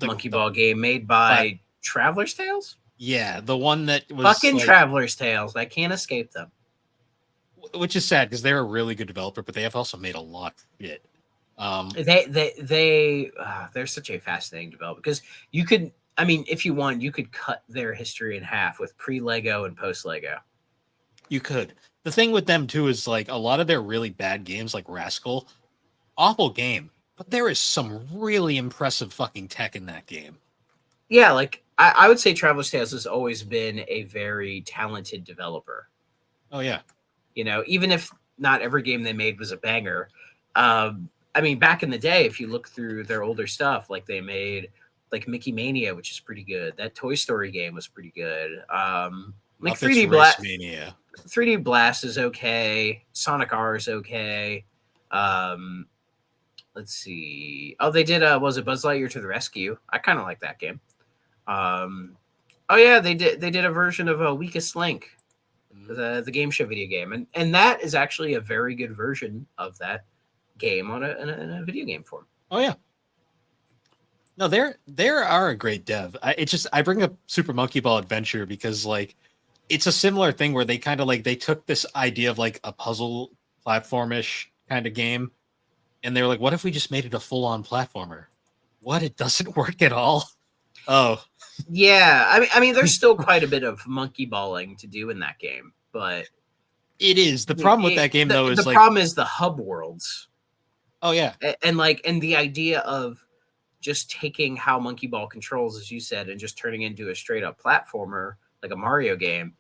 Monkey The Ball game made plat- by Traveler's Tales? yeah, the one that was Fucking like, Traveler's Tales. I can't escape them. which is sad because they're a really good developer, but they have also made a lot of shit. They're such a fascinating developer because you could, I mean, if you want, you could cut their history in half with pre-Lego and post-Lego. You could. The thing with them too is like a lot of their really bad games, like Rascal, awful game, but there is some really impressive fucking tech in that game. Yeah, like I would say Traveler's Tales has always been a very talented developer. Oh yeah, You know, even if not every game they made was a banger. I mean, back in the day, if you look through their older stuff, like they made like Mickey Mania, which is pretty good. That Toy Story game was pretty good. Like Muppets 3D Race Blast, Mania. 3D Blast is okay. Sonic R is okay. Um, let's see. Oh, they did. Was it Buzz Lightyear to the Rescue? I kind of like that game. Oh yeah, they did. They did a version of Weakest Link, the game show video game, and that is actually a very good version of that game on in a video game form. Oh yeah. No, there are a great dev. I bring up Super Monkey Ball Adventure because like it's a similar thing where they kind of like they took this idea of like a puzzle platformish kind of game, and they were like, what if we just made it a full on platformer? What? It doesn't work at all. Oh, Yeah, I mean, there's still quite a bit of monkey balling to do in that game, but it is. The problem with that game though is the like, problem is the hub worlds, oh yeah, and the idea of just taking how monkey ball controls, as you said, and just turning into a straight up platformer like a Mario game.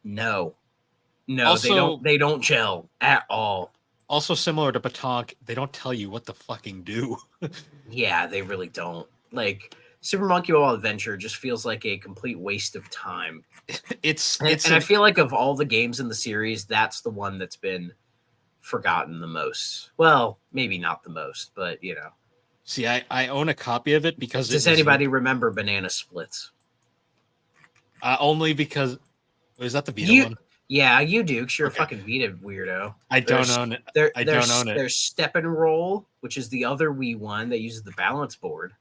No, also they don't gel at all. also similar to Pataank, they don't tell you what to fucking do. Yeah, they really don't. Like Super Monkey Ball Adventure just feels like a complete waste of time. And I feel like of all the games in the series, that's the one that's been forgotten the most. Well, maybe not the most, but you know. See, I own a copy of it because Does anybody remember Banana Splits? Only because is that the Vita one? Yeah, you do, because you're a fucking Vita weirdo. I don't own it. I don't own it. There's Step and Roll, which is the other Wii one that uses the balance board.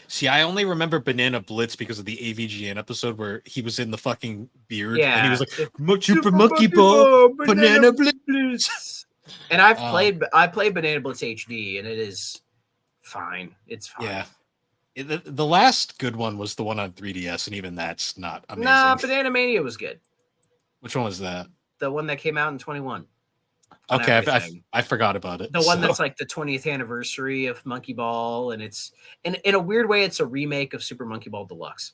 See, I only remember Banana Blitz because of the AVGN episode where he was in the fucking beard Yeah, and he was like, Super Monkey Ball, Banana Blitz. And I played Banana Blitz HD, and it is fine. It's fine. Yeah. The last good one was the one on 3DS, and even that's not amazing. Nah, Banana Mania was good. Which one was that? The one that came out in 21. Okay, I forgot about it. The one that's like the 20th anniversary of Monkey Ball, and it's in a weird way, it's a remake of Super Monkey Ball Deluxe.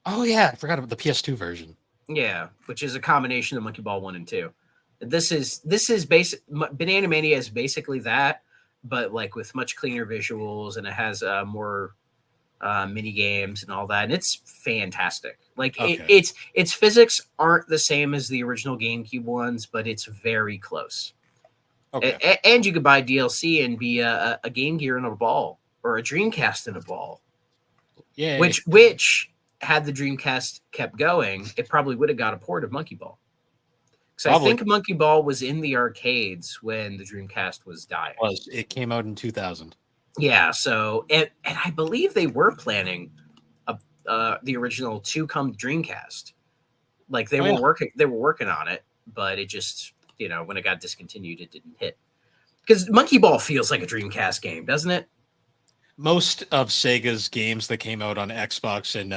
Oh yeah, I forgot about the PS2 version. Yeah, which is a combination of Monkey Ball 1 and 2. This is basic. Banana Mania is basically that, but like with much cleaner visuals, and it has more mini games and all that, and it's fantastic. Like Okay. its physics aren't the same as the original GameCube ones, but it's very close. Okay. And you could buy DLC and be a Game Gear in a ball or a Dreamcast in a ball. Yeah. Which had the Dreamcast kept going, it probably would have got a port of Monkey Ball. So I think Monkey Ball was in the arcades when the Dreamcast was dying. It came out in 2000. Yeah, so and I believe they were planning the original to come Dreamcast. Like they were working on it, but it just, you know, when it got discontinued, it didn't hit. Because Monkey Ball feels like a Dreamcast game, doesn't it? Most of Sega's games that came out on Xbox and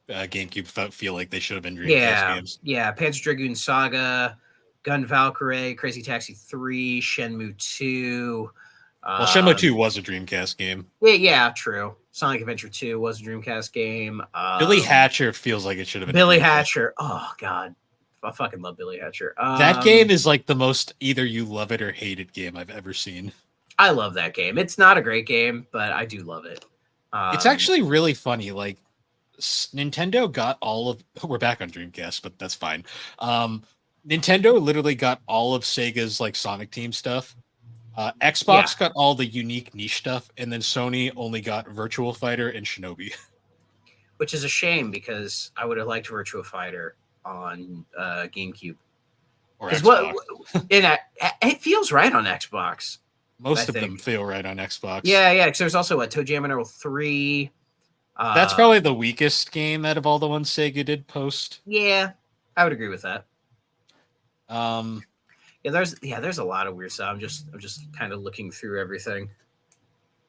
GameCube feel like they should have been Dreamcast games. Yeah, Panzer Dragoon Saga, Gun Valkyrie, Crazy Taxi 3, Shenmue 2. Well, Shenmue 2 was a Dreamcast game. Yeah, true. Sonic Adventure 2 was a Dreamcast game. Billy Hatcher feels like it should have been. Billy Hatcher. Oh, God. I fucking love Billy Hatcher. That game is like the most either you love it or hate it game I've ever seen. I love that game. It's not a great game, but I do love it. It's actually really funny. Like Nintendo got all of we're back on Dreamcast, but that's fine. Nintendo literally got all of Sega's like Sonic Team stuff. Xbox got all the unique niche stuff, and then Sony only got Virtual Fighter and Shinobi. Which is a shame because I would have liked Virtua Fighter on GameCube. Or Xbox. It feels right on Xbox. Most of them feel right on Xbox. Yeah. Because there's also Toe Jam and Earl 3. That's probably the weakest game out of all the ones Sega did post. Yeah, I would agree with that. There's a lot of weird stuff. I'm just kind of looking through everything.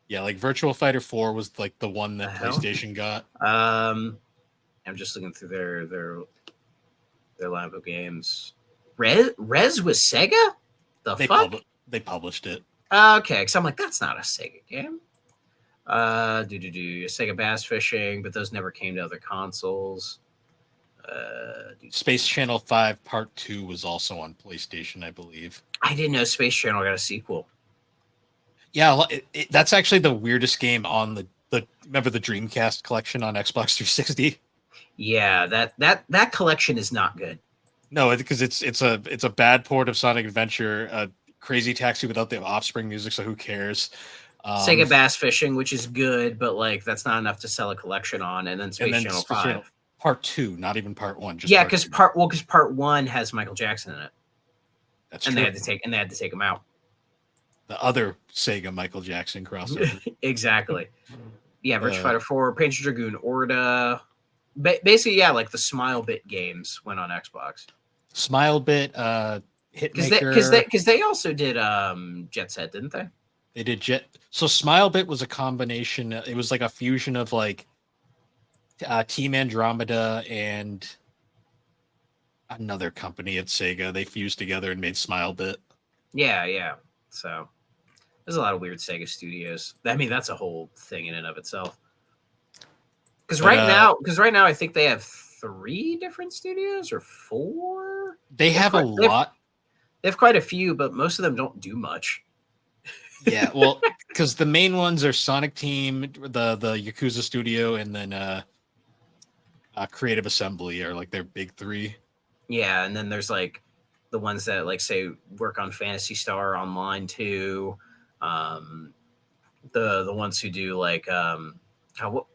Yeah, like Virtual Fighter 4 was like the one that PlayStation got. I'm just looking through their lineup of games. Rez was Sega? They published it. Okay, because I'm like, that's not a Sega game. Sega Bass Fishing, but those never came to other consoles. Space Channel 5 Part 2 was also on PlayStation, I believe. I didn't know Space Channel got a sequel. Yeah, that's actually the weirdest game on the remember the Dreamcast collection on Xbox 360? Yeah, that collection is not good. No, because it's a bad port of Sonic Adventure, Crazy Taxi without the Offspring music, so who cares? Sega Bass Fishing, which is good, but like that's not enough to sell a collection on, and then Space Channel 5. Part 2, not even Part 1. Because Part 1 has Michael Jackson in it. That's true. They had to take him out. The other Sega Michael Jackson crossover. Exactly. Yeah, Virtua Fighter 4, Panzer Dragoon Orta. Basically, yeah, like the Smile Bit games went on Xbox. Smile Bit, Hitmaker. Because they also did Jet Set, didn't they? They did Jet. So Smile Bit was a combination. It was like a fusion of like Team Andromeda and another company at Sega. They fused together and made Smile Bit. Yeah. So there's a lot of weird Sega studios. I mean, that's a whole thing in and of itself. Because right now, I think they have 3 different studios or 4. They have a lot. They have quite a few, but most of them don't do much. Yeah, well, because the main ones are Sonic Team, the Yakuza Studio, and then Creative Assembly are like their big 3. Yeah, and then there's like the ones that like say work on Phantasy Star Online too. The ones who do like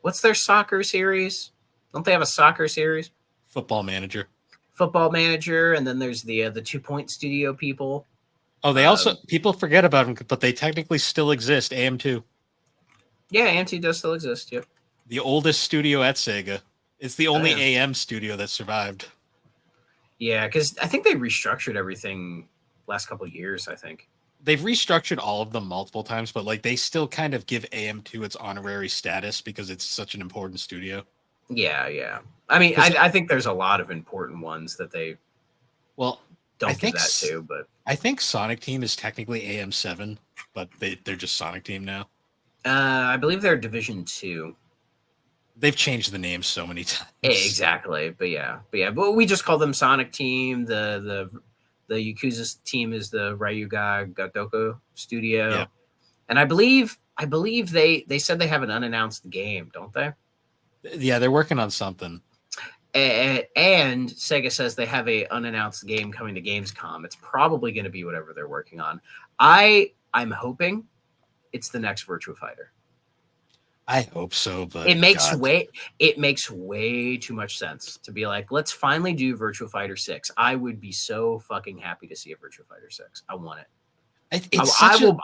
what's their soccer series? Don't they have a soccer series? Football Manager, and then there's the 2 Point Studio people. Oh, they also people forget about them, but they technically still exist. AM2. Yeah, AM2 does still exist. Yep. The oldest studio at Sega. It's the only AM studio that survived. Yeah, because I think they restructured everything last couple of years. I think they've restructured all of them multiple times, but like they still kind of give AM2 its honorary status because it's such an important studio. Yeah. I mean, I think there's a lot of important ones that they don't do that too. But I think Sonic Team is technically AM7, but they're just Sonic Team now. I believe they're Division 2. They've changed the name so many times. Exactly, but we just call them Sonic Team. The Yakuza team is the Ryuga Gadoko Studio, yeah. And I believe they said they have an unannounced game, don't they? Yeah, they're working on something. And Sega says they have a unannounced game coming to Gamescom. It's probably going to be whatever they're working on. I'm hoping it's the next Virtua Fighter. I hope so, but it makes way too much sense to be like, let's finally do Virtua Fighter 6. I would be so fucking happy to see a Virtua Fighter 6. I want it.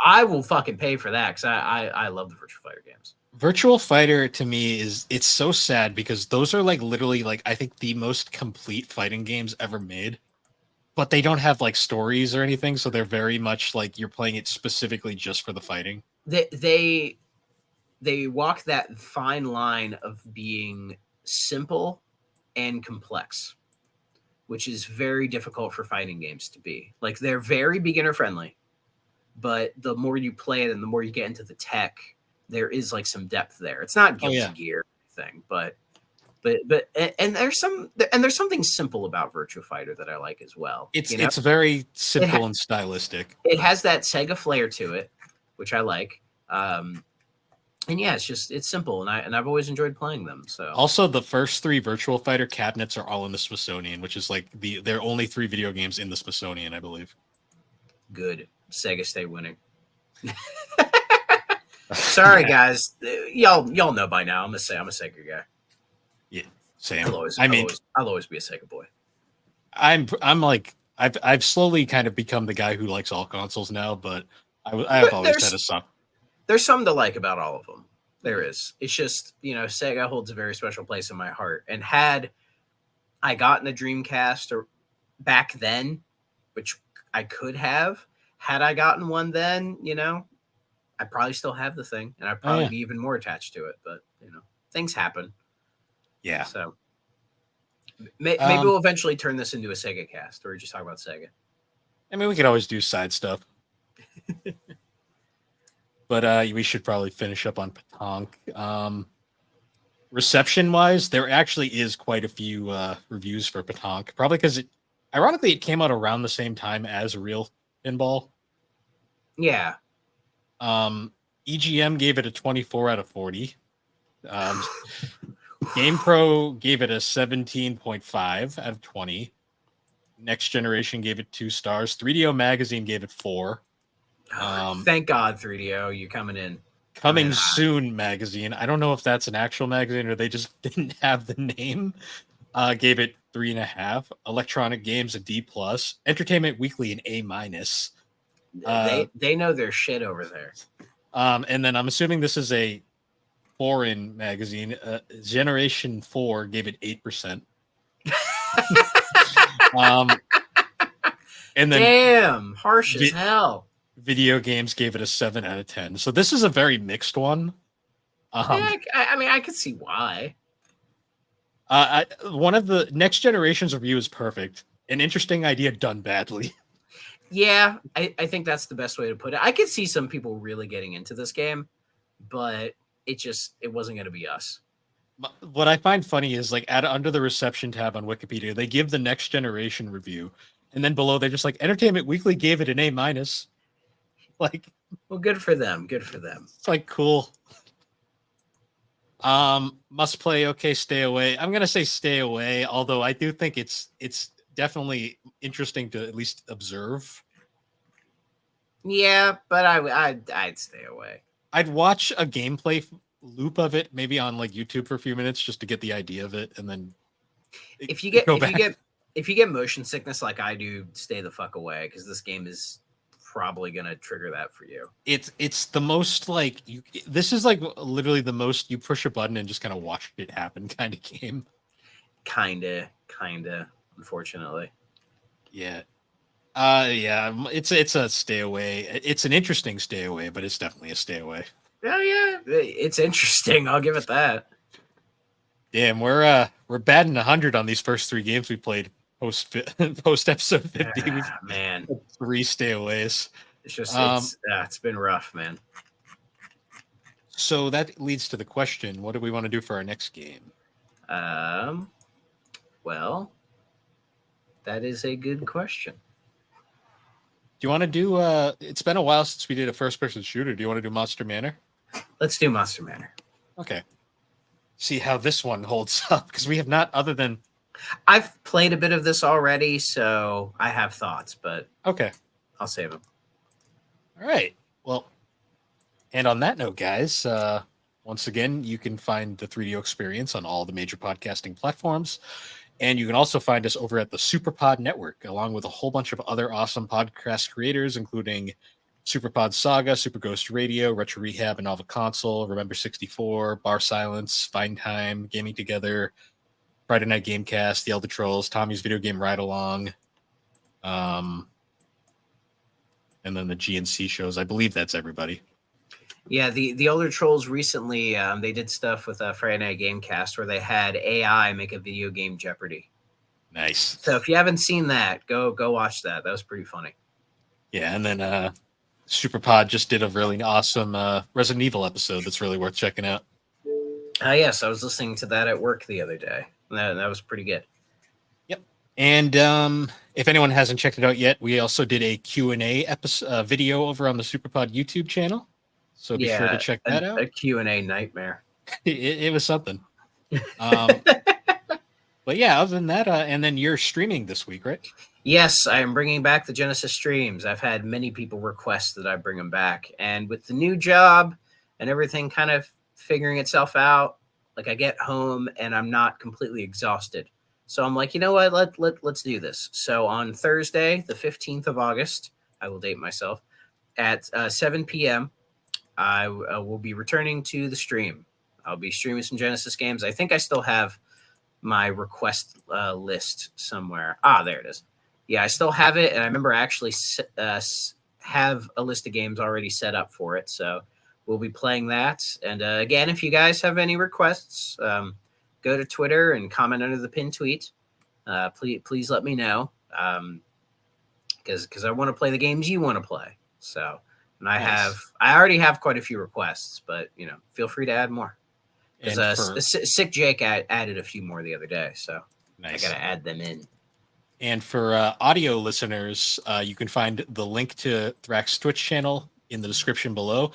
I will fucking pay for that because I love the Virtua Fighter games. Virtual Fighter to me it's so sad because those are like literally like I think the most complete fighting games ever made, but they don't have like stories or anything, so they're very much like you're playing it specifically just for the fighting. They walk that fine line of being simple and complex, which is very difficult for fighting games to be. Like they're very beginner friendly, but the more you play it and the more you get into the tech, there is like some depth there. It's not Guilty Gear thing, but but and there's something simple about Virtua Fighter that I like as well. It's very simple ha- and stylistic. it has that Sega flair to it, which I like. And yeah, it's simple, and I've always enjoyed playing them. So Also, the first 3 Virtual Fighter cabinets are all in the Smithsonian, which is like there are only 3 video games in the Smithsonian, I believe. good. Sega stay winning. Sorry, guys. Y'all know by now. I'm a Sega guy. Yeah, same. I'll always be a Sega boy. I'm like I've slowly kind of become the guy who likes all consoles now, but I've But always had a soft. There's something to like about all of them. There is. It's just, Sega holds a very special place in my heart. And had I gotten a Dreamcast or back then, which I could have, had I gotten one then, I'd probably still have the thing, and I'd probably be even more attached to it. But things happen. Yeah. So maybe we'll eventually turn this into a Sega cast, or just talk about Sega. I mean, we could always do side stuff. But we should probably finish up on Pataank. Reception-wise, there actually is quite a few reviews for Pataank. Probably because, ironically, it came out around the same time as Real Pinball. Yeah. EGM gave it a 24 out of 40. GamePro gave it a 17.5 out of 20. Next Generation gave it 2 stars. 3DO Magazine gave it 4. Thank God, 3DO, you're coming in. Coming Soon Magazine. I don't know if that's an actual magazine or they just didn't have the name. Gave it 3.5. Electronic Games a D+. Entertainment Weekly an A-. They know their shit over there. And then I'm assuming this is a foreign magazine. Generation 4 gave it 8%. And then damn, harsh as hell. Video Games gave it a 7 out of 10. So this is a very mixed one. Yeah, I mean, I could see why. One of the Next Generation's review is perfect. An interesting idea done badly. Yeah, I think that's the best way to put it. I could see some people really getting into this game, but it wasn't going to be us. What I find funny is like under the reception tab on Wikipedia, they give the Next Generation review, and then below they're just like Entertainment Weekly gave it an A-. Like, well, good for them. Good for them. It's like cool. Must play. Okay, stay away. I'm gonna say stay away. Although I do think it's definitely interesting to at least observe. Yeah, but I'd stay away. I'd watch a gameplay loop of it, maybe on like YouTube for a few minutes, just to get the idea of it, and then if you get motion sickness like I do, stay the fuck away, because this game is probably gonna trigger that for you. It's the most like this is like literally the most you push a button and just kind of watch it happen kind of game. Kinda, unfortunately. Yeah. Yeah, it's a stay away. It's an interesting stay away, but it's definitely a stay away. Oh yeah, it's interesting. I'll give it that. Damn, we're batting 100 on these first 3 games we played post episode 50. Man, 3 stay aways. It's just it's been rough, man. So that leads to the question: what do we want to do for our next game? Well, that is a good question. Do you want to do? It's been a while since we did a first-person shooter. Do you want to do Monster Manor? Let's do Monster Manor. Okay. See how this one holds up, because we have not, other than I've played a bit of this already, so I have thoughts, but okay, I'll save them. All right. Well, and on that note, guys, once again, you can find the 3DO Experience on all the major podcasting platforms. And you can also find us over at the Superpod Network, along with a whole bunch of other awesome podcast creators, including Superpod Saga, Super Ghost Radio, Retro Rehab, and Nova Console, Remember 64, Bar Silence, Fine Time, Gaming Together, Friday Night Gamecast, The Elder Trolls, Tommy's Video Game Ride Along, and then the GNC shows. I believe that's everybody. Yeah, the Elder Trolls recently, they did stuff with Friday Night Gamecast where they had AI make a video game Jeopardy. Nice. So if you haven't seen that, go watch that. That was pretty funny. Yeah, and then Superpod just did a really awesome Resident Evil episode that's really worth checking out. Yes, I was listening to that at work the other day. That was pretty good. Yep. And if anyone hasn't checked it out yet, we also did a Q&A episode, video over on the SuperPod YouTube channel. So be sure to check that out. A Q&A nightmare. It was something. But yeah, other than that, and then you're streaming this week, right? Yes, I am bringing back the Genesis streams. I've had many people request that I bring them back. And with the new job and everything kind of figuring itself out, like I get home and I'm not completely exhausted. So I'm like, you know what? Let's do this. So on Thursday, the 15th of August, I will date myself, at 7 p.m., I will be returning to the stream. I'll be streaming some Genesis games. I think I still have my request list somewhere. There it is. Yeah, I still have it, and I remember I actually have a list of games already set up for it. So we'll be playing that. And again, if you guys have any requests, go to Twitter and comment under the pinned tweet. Please let me know, because I want to play the games you want to play. So, and I already have quite a few requests, but feel free to add more. Because Sick Jake added a few more the other day, so nice. I got to add them in. And for audio listeners, you can find the link to Thrax's Twitch channel in the description below.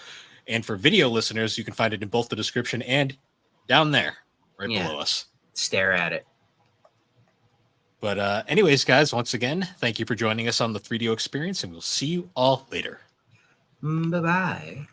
And for video listeners, you can find it in both the description and down there, right below us. Stare at it. But anyways, guys, once again, thank you for joining us on the 3DO Experience, and we'll see you all later. Bye-bye.